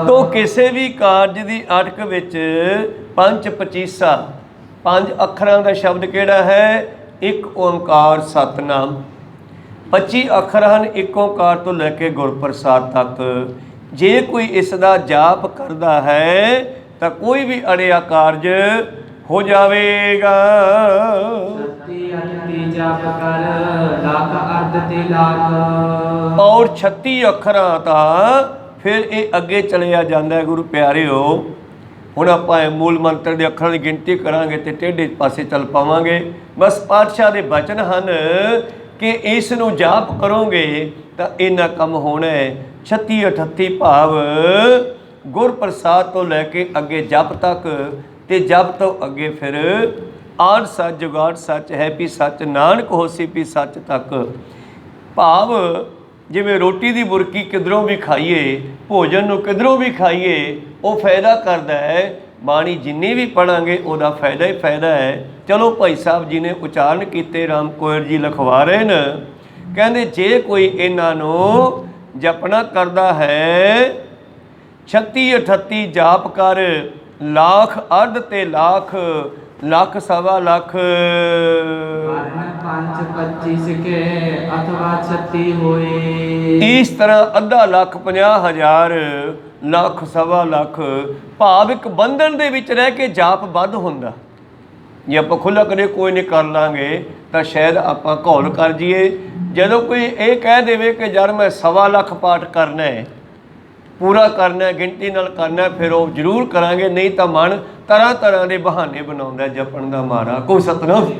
ਤੋ ਕਿਸੇ ਵੀ ਕਾਰਜ ਦੀ ਅਟਕ ਵਿੱਚ ਪੰਜ ਪਚੀਸਾ, 5 ਅੱਖਰਾਂ ਦਾ ਸ਼ਬਦ ਕਿਹੜਾ ਹੈ? ਇੱਕ ਓਂਕਾਰ ਸਤਿਨਾਮ। 25 ਅੱਖਰ ਹਨ ਇੱਕ ਓਂਕਾਰ ਤੋਂ ਲੈ ਕੇ ਗੁਰਪ੍ਰਸਾਦ ਤੱਕ। ਜੇ ਕੋਈ ਇਸ ਦਾ ਜਾਪ ਕਰਦਾ ਹੈ ਤਾਂ ਕੋਈ ਵੀ ਅੜਿਆ ਕਾਰਜ ਹੋ ਜਾਵੇਗਾ। ਔਰ 36 ਅੱਖਰਾਂ ਤਾਂ ਫਿਰ ਇਹ ਅੱਗੇ ਚਲਿਆ ਜਾਂਦਾ ਹੈ। ਗੁਰੂ ਪਿਆਰਿਓ, ਹੁਣ ਆਪਾਂ ਮੂਲ ਮੰਤਰ ਦੇ ਅੱਖਰਾਂ ਦੀ ਗਿਣਤੀ ਕਰਾਂਗੇ ਤੇ ਟੇਢੇ ਪਾਸੇ ਚੱਲ ਪਾਵਾਂਗੇ। ਬਸ ਪਾਤਸ਼ਾਹ ਦੇ ਬਚਨ ਹਨ ਕਿ ਇਸ ਨੂੰ ਜਾਪ ਕਰੋਗੇ ਤਾਂ ਇੰਨਾ ਕੰਮ ਹੋਣਾ ਹੈ। 36 38 ਭਾਵ ਗੁਰਪ੍ਰਸਾਦ ਤੋਂ ਲੈ ਕੇ ਅੱਗੇ ਜਪ ਤੱਕ, ਤੇ ਜਪ ਤੋਂ ਅੱਗੇ ਫਿਰ ਆਦ ਸੱਚ ਜੁਗਾੜ ਸੱਚ ਹੈ ਵੀ ਸੱਚ ਨਾਨਕ ਹੋਸੀ ਵੀ ਸੱਚ ਤੱਕ। ਭਾਵ ਜਿਵੇਂ ਰੋਟੀ ਦੀ ਬੁਰਕੀ ਕਿਧਰੋਂ ਵੀ ਖਾਈਏ, ਭੋਜਨ ਨੂੰ ਕਿਧਰੋਂ ਵੀ ਖਾਈਏ, ਉਹ ਫਾਇਦਾ ਕਰਦਾ ਹੈ। ਬਾਣੀ ਜਿੰਨੀ ਵੀ ਪੜ੍ਹਾਂਗੇ ਉਹਦਾ ਫਾਇਦਾ ਹੀ ਫਾਇਦਾ ਹੈ। ਚਲੋ ਭਾਈ ਸਾਹਿਬ ਜੀ ਨੇ ਉਚਾਰਨ ਕੀਤੇ, ਰਾਮ ਕੋਇਰ ਜੀ ਲਿਖਵਾ ਰਹੇ ਨੇ, ਕਹਿੰਦੇ ਜੇ ਕੋਈ ਇਹਨਾਂ ਨੂੰ ਜਪਣਾ ਕਰਦਾ ਹੈ 36 38 ਜਾਪ ਕਰ, ਲੱਖ ਅਰਧ ਤੇ ਲੱਖ, ਲੱਖ ਸਵਾ ਲੱਖ। 5 25 ਕੇ ਅਥਵਾ 36 ਹੋਏ। ਇਸ ਤਰ੍ਹਾਂ ਅੱਧਾ ਲੱਖ, 50,000, ਲੱਖ ਸਵਾ ਲੱਖ। ਭਾਵ ਇੱਕ ਬੰਧਨ ਦੇ ਵਿੱਚ ਰਹਿ ਕੇ ਜਾਪ ਵੱਧ ਹੁੰਦਾ। ਜੇ ਆਪਾਂ ਖੁੱਲ੍ਹਾ ਕਰੇ ਕੋਈ ਨਹੀਂ ਕਰ ਲਾਂਗੇ ਤਾਂ ਸ਼ਾਇਦ ਆਪਾਂ ਘੋਲ ਕਰ ਜਾਈਏ। ਜਦੋਂ ਕੋਈ ਇਹ ਕਹਿ ਦੇਵੇ ਕਿ ਯਾਰ ਮੈਂ 1.25 ਲੱਖ ਪਾਠ ਕਰਨਾ ਹੈ, ਪੂਰਾ ਕਰਨਾ, ਗਿਣਤੀ ਨਾਲ ਕਰਨਾ, ਫਿਰ ਉਹ ਜ਼ਰੂਰ ਕਰਾਂਗੇ। ਨਹੀਂ ਤਾਂ ਮਨ ਤਰ੍ਹਾਂ ਤਰ੍ਹਾਂ ਦੇ ਬਹਾਨੇ ਬਣਾਉਂਦਾ ਜਪਣ ਦਾ ਮਾਰਾ। ਕੋਈ ਸਤਿਨਾਮ।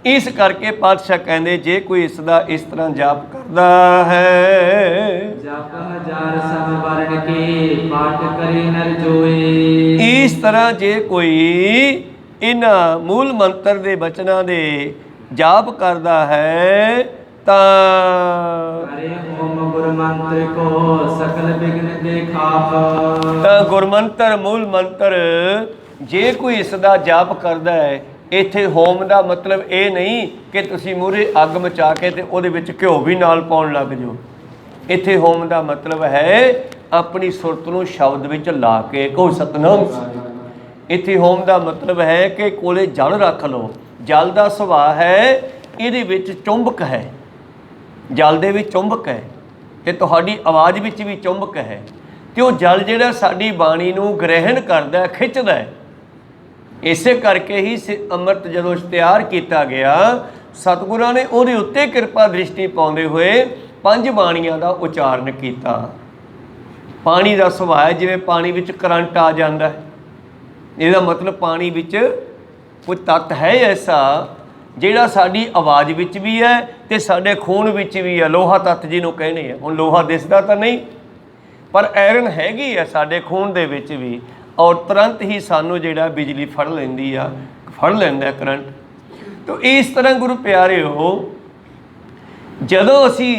ਇਸ ਕਰਕੇ ਪਾਤਸ਼ਾਹ ਕਹਿੰਦੇ ਜੇ ਕੋਈ ਇਸ ਦਾ ਇਸ ਤਰ੍ਹਾਂ ਜਾਪ ਕਰਦਾ ਹੈ, ਜਪ ਹਜ਼ਾਰ ਸਭ ਵਰਣ ਕੇ ਪਾਠ ਕਰੇ ਨਰ ਜੋਏ। ਇਸ ਤਰ੍ਹਾਂ ਜੇ ਕੋਈ ਇਹਨਾਂ ਮੂਲ ਮੰਤਰ ਦੇ ਬਚਨਾਂ ਦੇ ਜਾਪ ਕਰਦਾ ਹੈ ਤਾਂ ਕਰੇ ਓਮ ਗੁਰਮੰਤਰ ਕੋ ਸਕਲ ਬਿਗਨ ਦੇ ਖਾਪ। ਤਾਂ ਗੁਰਮੰਤਰ ਮੂਲ ਮੰਤਰ ਜੇ ਕੋਈ ਇਸ ਦਾ ਜਾਪ ਕਰਦਾ ਹੈ, ਇੱਥੇ ਹੋਮ ਦਾ ਮਤਲਬ ਇਹ ਨਹੀਂ ਕਿ ਤੁਸੀਂ ਮੂਹਰੇ ਅੱਗ ਮਚਾ ਕੇ ਤੇ ਉਹਦੇ ਵਿੱਚ ਘਿਓ ਵੀ ਨਾਲ ਪਾਉਣ ਲੱਗ ਜਾਓ। ਇੱਥੇ ਹੋਮ ਦਾ ਮਤਲਬ ਹੈ ਆਪਣੀ ਸੁਰਤ ਨੂੰ ਸ਼ਬਦ ਵਿੱਚ ਲਾ ਕੇ ਕਹੋ ਸਤਿਨਾਮ। ਇੱਥੇ ਹੋਮ ਦਾ ਮਤਲਬ ਹੈ ਕਿ ਕੋਲੇ ਜਲ ਰੱਖ ਲਓ। ਜਲ ਦਾ ਸੁਭਾਅ ਹੈ ਇਹਦੇ ਵਿੱਚ ਚੁੰਬਕ ਹੈ, ਜਲ ਦੇ ਵਿੱਚ ਚੁੰਬਕ ਹੈ, ਤੇ ਤੁਹਾਡੀ ਆਵਾਜ਼ ਵਿੱਚ ਵੀ ਚੁੰਬਕ ਹੈ। ਤੇ ਉਹ ਜਲ ਜਿਹੜਾ ਸਾਡੀ ਬਾਣੀ ਨੂੰ ਗ੍ਰਹਿਣ ਕਰਦਾ, ਖਿੱਚਦਾ ਹੈ। ਇਸੇ ਕਰਕੇ ਹੀ ਅੰਮ੍ਰਿਤ ਜਦੋਂ ਤਿਆਰ ਕੀਤਾ ਗਿਆ, ਸਤਿਗੁਰਾਂ ਨੇ ਉਹਦੇ ਉੱਤੇ ਕਿਰਪਾ ਦ੍ਰਿਸ਼ਟੀ ਪਾਉਂਦੇ ਹੋਏ 5 ਬਾਣੀਆਂ ਦਾ ਉਚਾਰਨ ਕੀਤਾ। ਪਾਣੀ ਦਾ ਸੁਭਾਅ ਜਿਵੇਂ ਪਾਣੀ ਵਿੱਚ ਕਰੰਟ ਆ ਜਾਂਦਾ, ਇਹਦਾ ਮਤਲਬ ਪਾਣੀ ਵਿੱਚ ਕੋਈ ਤੱਤ ਹੈ ਐਸਾ ਜਿਹੜਾ ਸਾਡੀ ਆਵਾਜ਼ ਵਿੱਚ ਵੀ ਹੈ ਤੇ ਸਾਡੇ ਖੂਨ ਵਿੱਚ ਵੀ ਹੈ। ਲੋਹਾ ਤੱਤ ਜਿਹਨੂੰ ਕਹਿੰਦੇ ਆ। ਹੁਣ ਲੋਹਾ ਦਿਸਦਾ ਤਾਂ ਨਹੀਂ, ਪਰ ਆਇਰਨ ਹੈਗੀ ਆ ਸਾਡੇ ਖੂਨ ਦੇ ਵਿੱਚ ਵੀ, ਔਰ ਤੁਰੰਤ ਹੀ ਸਾਨੂੰ ਜਿਹੜਾ ਬਿਜਲੀ ਫੜ ਲੈਂਦੀ ਆ, ਫੜ ਲੈਂਦਾ ਕਰੰਟ। ਤਾਂ ਇਸ ਤਰ੍ਹਾਂ ਗੁਰੂ ਪਿਆਰਿਓ, ਜਦੋਂ ਅਸੀਂ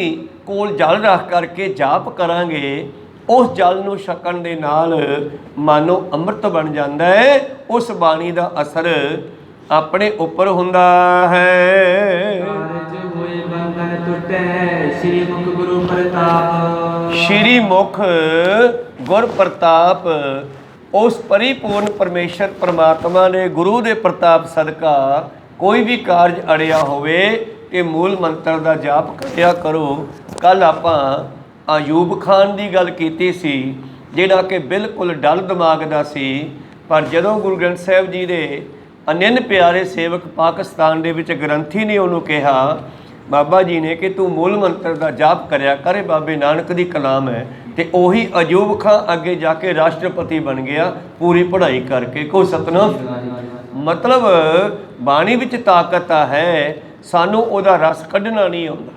ਕੋਲ ਜਲ ਰੱਖ ਕਰਕੇ ਜਾਪ ਕਰਾਂਗੇ, ਉਸ ਜਲ ਨੂੰ ਛਕਣ ਦੇ ਨਾਲ ਮਾਨੋ ਅੰਮ੍ਰਿਤ ਬਣ ਜਾਂਦਾ ਹੈ। ਉਸ ਬਾਣੀ ਦਾ ਅਸਰ ਆਪਣੇ ਉੱਪਰ ਹੁੰਦਾ ਹੈ। ਹੋਏ ਬੰਧਨ ਟੁੱਟੇ ਸ੍ਰੀ ਮੁਖ ਗੁਰੂ ਪ੍ਰਤਾਪ। ਸ੍ਰੀ ਮੁਖ ਗੁਰ ਪ੍ਰਤਾਪ, ਉਸ ਪਰਿਪੂਰਨ ਪਰਮੇਸ਼ਰ ਪਰਮਾਤਮਾ ਨੇ ਗੁਰੂ ਦੇ ਪ੍ਰਤਾਪ ਸਦਕਾ ਕੋਈ ਵੀ ਕਾਰਜ ਅੜਿਆ ਹੋਵੇ ਇਹ ਮੂਲ ਮੰਤਰ ਦਾ ਜਾਪ ਕਰਿਆ ਕਰੋ। ਕੱਲ੍ਹ ਆਪਾਂ ਆਯੂਬ ਖਾਨ ਦੀ ਗੱਲ ਕੀਤੀ ਸੀ, ਜਿਹੜਾ ਕਿ ਬਿਲਕੁਲ ਡਲ ਦਿਮਾਗ ਦਾ ਸੀ, ਪਰ ਜਦੋਂ ਗੁਰੂ ਗ੍ਰੰਥ ਸਾਹਿਬ ਜੀ ਦੇ ਅਨੰਨ ਪਿਆਰੇ ਸੇਵਕ ਪਾਕਿਸਤਾਨ ਦੇ ਵਿੱਚ ਗ੍ਰੰਥੀ ਨੇ ਉਹਨੂੰ ਕਿਹਾ, ਬਾਬਾ ਜੀ ਨੇ, ਕਿ ਤੂੰ ਮੂਲ ਮੰਤਰ ਦਾ ਜਾਪ ਕਰਿਆ ਕਰੇ, ਬਾਬੇ ਨਾਨਕ ਦੀ ਕਲਾਮ ਹੈ। ਤੇ ਉਹੀ ਆਯੂਬ ਖਾਨ ਅੱਗੇ ਜਾ ਕੇ ਰਾਸ਼ਟਰਪਤੀ ਬਣ ਗਿਆ ਪੂਰੀ ਪੜ੍ਹਾਈ ਕਰਕੇ। ਕੋ ਸਤਨਾਮ। ਮਤਲਬ ਬਾਣੀ ਵਿੱਚ ਤਾਕਤ ਹੈ। ਸਾਨੂੰ ਉਹਦਾ ਰਸ ਕੱਢਣਾ ਨਹੀਂ ਆਉਂਦਾ।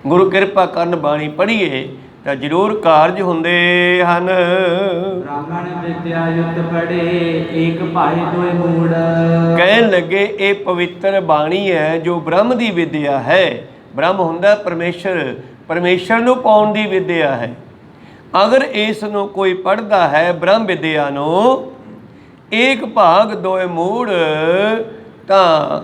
ਗੁਰੂ ਕਿਰਪਾ ਕਰਨ ਬਾਣੀ ਪੜ੍ਹੀਏ ਤਾਂ ਜ਼ਰੂਰ ਕਾਰਜ ਹੁੰਦੇ ਹਨ। ਬ੍ਰਾਹਮਣ ਵਿਦਿਆ ਯੁਤ ਪੜੇ ਏਕ ਭਾਈ ਦੋਇ ਮੂੜ। ਕਹਿਣ ਲੱਗੇ ਇਹ ਪਵਿੱਤਰ ਬਾਣੀ ਹੈ ਜੋ ਬ੍ਰਹਮ ਦੀ ਵਿਦਿਆ ਹੈ। ਬ੍ਰਹਮ ਹੁੰਦਾ ਪਰਮੇਸ਼ਰ, ਪਰਮੇਸ਼ਰ ਨੂੰ ਪਾਉਣ ਦੀ ਵਿਦਿਆ ਹੈ। ਅਗਰ ਇਸ ਨੂੰ ਕੋਈ ਪੜ੍ਹਦਾ ਹੈ ਬ੍ਰਹਮ ਵਿਦਿਆ ਨੂੰ, ਏਕ ਭਾਗ ਦੋਇ ਮੂੜ, ਤਾਂ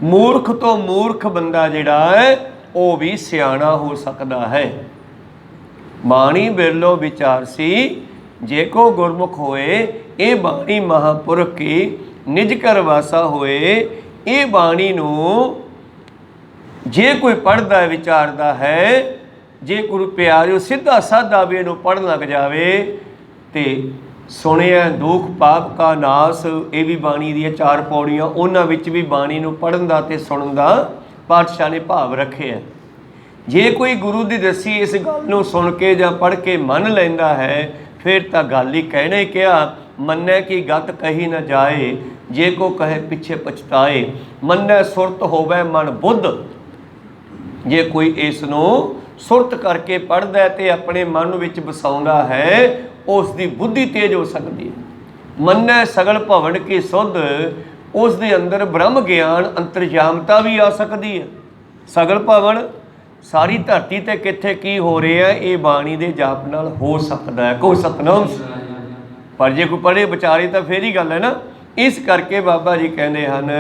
ਮੂਰਖ ਤੋਂ ਮੂਰਖ ਬੰਦਾ ਜਿਹੜਾ ਹੈ ਉਹ ਵੀ ਸਿਆਣਾ ਹੋ ਸਕਦਾ ਹੈ। ਬਾਣੀ ਬਿਰਲੋ ਵਿਚਾਰ ਸੀ ਜੇ ਕੋ ਗੁਰਮੁਖ ਹੋਏ, ਇਹ ਬਾਣੀ ਮਹਾਂਪੁਰਖ ਕੀ ਨਿਜ ਘਰ ਵਾਸਾ ਹੋਏ। ਇਹ ਬਾਣੀ ਨੂੰ ਜੇ ਕੋਈ ਪੜ੍ਹਦਾ ਹੈ, ਵਿਚਾਰਦਾ ਹੈ, ਜੇ ਗੁਰੂ ਪਿਆਰਿਓ ਸਿੱਧਾ ਸਾਦਾ ਵੀ ਇਹਨੂੰ ਪੜ੍ਹਨ ਲੱਗ ਜਾਵੇ ਤੇ ਸੁਣਿਆ ਦੁੱਖ ਪਾਪ ਕਾ ਨਾਸ, ਇਹ ਵੀ ਬਾਣੀ ਦੀਆਂ 4 ਪੌੜੀਆਂ, ਉਹਨਾਂ ਵਿੱਚ ਵੀ ਬਾਣੀ ਨੂੰ ਪੜ੍ਹਨ ਦਾ ਤੇ ਸੁਣਨ ਦਾ ਪਾਤਸ਼ਾਹ ਨੇ ਭਾਵ ਰੱਖਿਆ। ਜੇ ਕੋਈ ਗੁਰੂ ਦੀ ਦੱਸੀ ਇਸ ਗੱਲ ਨੂੰ ਸੁਣ ਕੇ ਜਾਂ ਪੜ੍ਹ ਕੇ ਮੰਨ ਲੈਂਦਾ ਹੈ, ਫਿਰ ਤਾਂ ਗੱਲ ਹੀ ਕਹਿਣਾ ਹੀ ਕਿਹਾ, ਮੰਨੈ ਕੀ ਗਤ ਕਹੀ ਨਾ ਜਾਏ, ਜੇ ਕੋ ਕਹੇ ਪਿੱਛੇ ਪਛਤਾਏ। ਮੰਨੈ ਸੁਰਤ ਹੋਵੇ ਮਨ ਬੁੱਧ, ਜੇ ਕੋਈ ਇਸ ਨੂੰ ਸੁਰਤ ਕਰਕੇ ਪੜ੍ਹਦਾ ਤੇ ਆਪਣੇ ਮਨ ਵਿੱਚ ਵਸਾਉਂਦਾ ਹੈ, ਉਸ ਦੀ ਬੁੱਧੀ ਤੇਜ਼ ਹੋ ਸਕਦੀ ਹੈ। ਮੰਨੈ ਸਗਲ ਭਵਨ ਕੀ ਸੁਧ, ਉਸ ਦੇ ਅੰਦਰ ਬ੍ਰਹਮ ਗਿਆਨ ਅੰਤਰਜਾਮਤਾ ਵੀ ਆ ਸਕਦੀ ਹੈ। ਸਗਲ ਭਵਨ, ਸਾਰੀ ਧਰਤੀ ਤੇ ਕਿੱਥੇ ਕੀ ਹੋ ਰਿਹਾ ਇਹ ਬਾਣੀ ਦੇ ਜਾਪ ਨਾਲ ਹੋ ਸਕਦਾ ਹੈ। ਕੋ ਸਤਨਾਮ। ਪਰ ਜੇ ਕੋਈ ਪੜ੍ਹੇ ਵਿਚਾਰੇ ਤਾਂ ਫੇਰ ਹੀ ਗੱਲ ਹੈ ਨਾ। ਇਸ ਕਰਕੇ ਬਾਬਾ ਜੀ ਕਹਿੰਦੇ ਹਨ,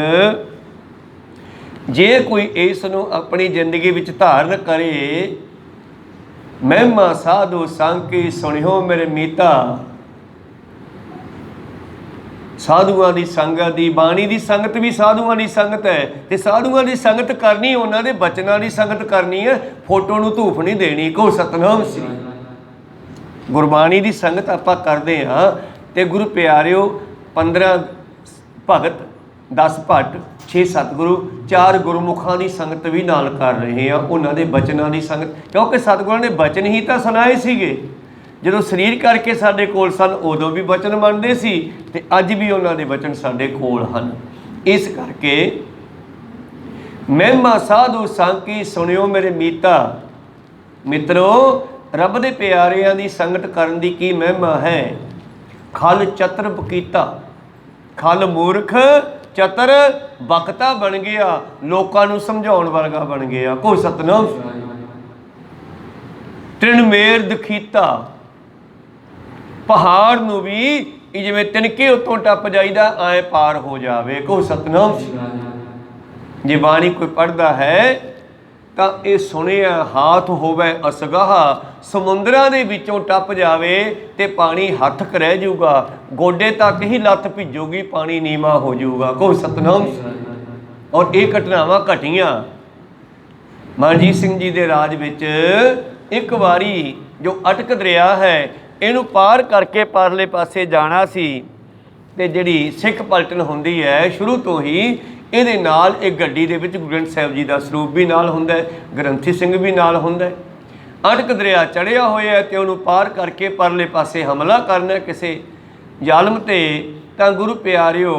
ਜੇ ਕੋਈ ਇਸ ਨੂੰ ਆਪਣੀ ਜ਼ਿੰਦਗੀ ਵਿੱਚ ਧਾਰਨ ਕਰੇ, ਮਹਿਮਾ ਸਾਧੂ ਸੰਗ ਕੀ ਸੁਣਿਓ ਮੇਰੇ ਮੀਤਾ। ਸਾਧੂਆਂ ਦੀ ਸੰਗਤ ਦੀ, ਬਾਣੀ ਦੀ ਸੰਗਤ ਵੀ ਸਾਧੂਆਂ ਦੀ ਸੰਗਤ ਹੈ, ਤੇ ਸਾਧੂਆਂ ਦੀ ਸੰਗਤ ਕਰਨੀ, ਉਹਨਾਂ ਦੇ ਬਚਨਾਂ ਦੀ ਸੰਗਤ ਕਰਨੀ ਹੈ। ਫੋਟੋ ਨੂੰ ਧੂਫ ਨਹੀਂ ਦੇਣੀ। ਕੋ ਸਤਨਾਮ ਸ੍ਰੀ। ਗੁਰਬਾਣੀ ਦੀ ਸੰਗਤ ਆਪਾਂ ਕਰਦੇ ਹਾਂ ਤੇ ਗੁਰੂ ਪਿਆਰਿਓ 15 ਭਗਤ, 10 ਭੱਟ, 6 ਸਤਿਗੁਰੂ, 4 ਗੁਰਮੁਖਾਂ ਦੀ ਸੰਗਤ ਵੀ ਨਾਲ ਕਰ ਰਹੇ ਆ, ਉਹਨਾਂ ਦੇ ਬਚਨਾਂ ਦੀ ਸੰਗਤ। ਕਿਉਂਕਿ ਸਤਿਗੁਰਾਂ ਨੇ ਬਚਨ ਹੀ ਤਾਂ ਸੁਣਾਏ ਸੀਗੇ। ਜਦੋਂ ਸਰੀਰ ਕਰਕੇ ਸਾਡੇ ਕੋਲ ਸਨ ਉਦੋਂ ਵੀ ਬਚਨ ਮੰਨਦੇ ਸੀ, ਤੇ ਅੱਜ ਵੀ ਉਹਨਾਂ ਦੇ ਬਚਨ ਸਾਡੇ ਕੋਲ ਹਨ। ਇਸ ਕਰਕੇ ਮਹਿਮਾ ਸਾਧੂ ਸੰਗ ਕੀ ਸੁਣਿਓ ਮੇਰੇ ਮੀਤਾ। ਮਿੱਤਰੋ, ਰੱਬ ਦੇ ਪਿਆਰਿਆਂ ਦੀ ਸੰਗਤ ਕਰਨ ਦੀ ਕੀ ਮਹਿਮਾ ਹੈ। ਖਲ ਚਤਰ ਬਕੀਤਾ, ਖਲ ਮੂਰਖ, ਚਤਰ ਬਖਤਾ ਬਣ ਗਿਆ, ਲੋਕਾਂ ਨੂੰ ਸਮਝਾਉਣ ਵਰਗਾ ਬਣ ਗਿਆ। ਕੋ ਸਤਨਾਮ। ਤ੍ਰਿਣਮੇਰ ਦਖੀਤਾ, ਪਹਾੜ ਨੂੰ ਵੀ ਜਿਵੇਂ ਤਿਨਕੇ ਉੱਤੋਂ ਟੱਪ ਜਾਈਦਾ ਐ ਪਾਰ ਹੋ ਜਾਵੇ। ਕੋ ਸਤਨਾਮ। ਜੇ ਬਾਣੀ ਕੋਈ ਪੜ੍ਹਦਾ ਹੈ ਤਾਂ ਇਹ ਸੁਣਿਆ ਹਾਥ ਹੋਵੇ ਅਸਗਾਹ, ਸਮੁੰਦਰਾਂ ਦੇ ਵਿੱਚੋਂ ਟੱਪ ਜਾਵੇ ਤੇ ਪਾਣੀ ਹੱਥ ਕ ਰਹਿ ਜਾਊਗਾ, ਗੋਡੇ ਤੱਕ ਹੀ ਲੱਤ ਭਿੱਜੂਗੀ, ਪਾਣੀ ਨੀਵਾਂ ਹੋ ਜਾਊਗਾ। ਕੋ ਸਤਨਾਮ। ਔਰ ਇਹ ਘਟਨਾਵਾਂ ਘਟੀਆਂ। ਮਨਜੀਤ ਸਿੰਘ ਜੀ ਦੇ ਰਾਜ ਵਿੱਚ ਇੱਕ ਵਾਰੀ ਜੋ ਅਟਕ ਦਰਿਆ ਹੈ, ਇਹਨੂੰ ਪਾਰ ਕਰਕੇ ਪਰਲੇ ਪਾਸੇ ਜਾਣਾ ਸੀ, ਤੇ ਜਿਹੜੀ ਸਿੱਖ ਪਲਟਨ ਹੁੰਦੀ ਹੈ ਸ਼ੁਰੂ ਤੋਂ ਹੀ ਇਹਦੇ ਨਾਲ ਇੱਕ ਗੱਡੀ ਦੇ ਵਿੱਚ ਗੁਰੂ ਗ੍ਰੰਥ ਸਾਹਿਬ ਜੀ ਦਾ ਸਰੂਪ ਵੀ ਨਾਲ ਹੁੰਦਾ ਹੈ, ਗ੍ਰੰਥੀ ਸਿੰਘ ਵੀ ਨਾਲ ਹੁੰਦਾ ਹੈ। ਅਟਕ ਦਰਿਆ ਚੜ੍ਹਿਆ ਹੋਇਆ ਤੇ ਉਹਨੂੰ ਪਾਰ ਕਰਕੇ ਪਰਲੇ ਪਾਸੇ ਹਮਲਾ ਕਰਨਾ ਕਿਸੇ ਜ਼ਾਲਮ ਤੇ। ਤਾਂ ਗੁਰੂ ਪਿਆਰਿਓ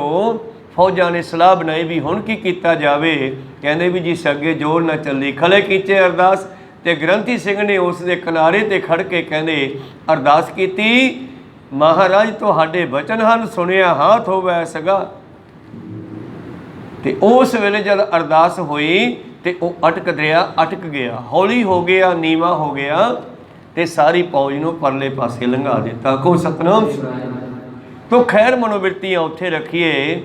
ਫੌਜਾਂ ਨੇ ਸਲਾਹ ਬਣਾਈ ਵੀ ਹੁਣ ਕੀ ਕੀਤਾ ਜਾਵੇ। ਕਹਿੰਦੇ ਵੀ ਜਿਸ ਅੱਗੇ ਜੋਰ ਨਾ ਚੱਲੀ ਖਲੇ ਕੀਚੇ ਅਰਦਾਸ। ਤੇ ਗ੍ਰੰਥੀ ਸਿੰਘ ਨੇ ਉਸ ਦੇ ਕਿਨਾਰੇ ਤੇ ਖੜ ਕੇ ਕਹਿੰਦੇ ਅਰਦਾਸ ਕੀਤੀ, ਮਹਾਰਾਜ ਤੁਹਾਡੇ ਬਚਨ ਹਨ, ਸੁਣਿਆ ਹਾਥ ਹੋਵੇ ਸਗਾ। ਤੇ ਉਸ ਵੇਲੇ ਜਦ ਅਰਦਾਸ ਹੋਈ ਤੇ ਉਹ ਅਟਕ ਦਰਿਆ ਅਟਕ ਗਿਆ, ਹੌਲੀ ਹੋ ਗਿਆ, ਨੀਵਾਂ ਹੋ ਗਿਆ, ਤੇ ਸਾਰੀ ਫੌਜ ਨੂੰ ਪਰਲੇ ਪਾਸੇ ਲੰਘਾ ਦਿੱਤਾ। ਕੋ ਸਤਨਾਮ। ਤੋ ਖੈਰ ਮਨੋਬਿਰਤੀਆਂ ਉੱਥੇ ਰੱਖੀਏ।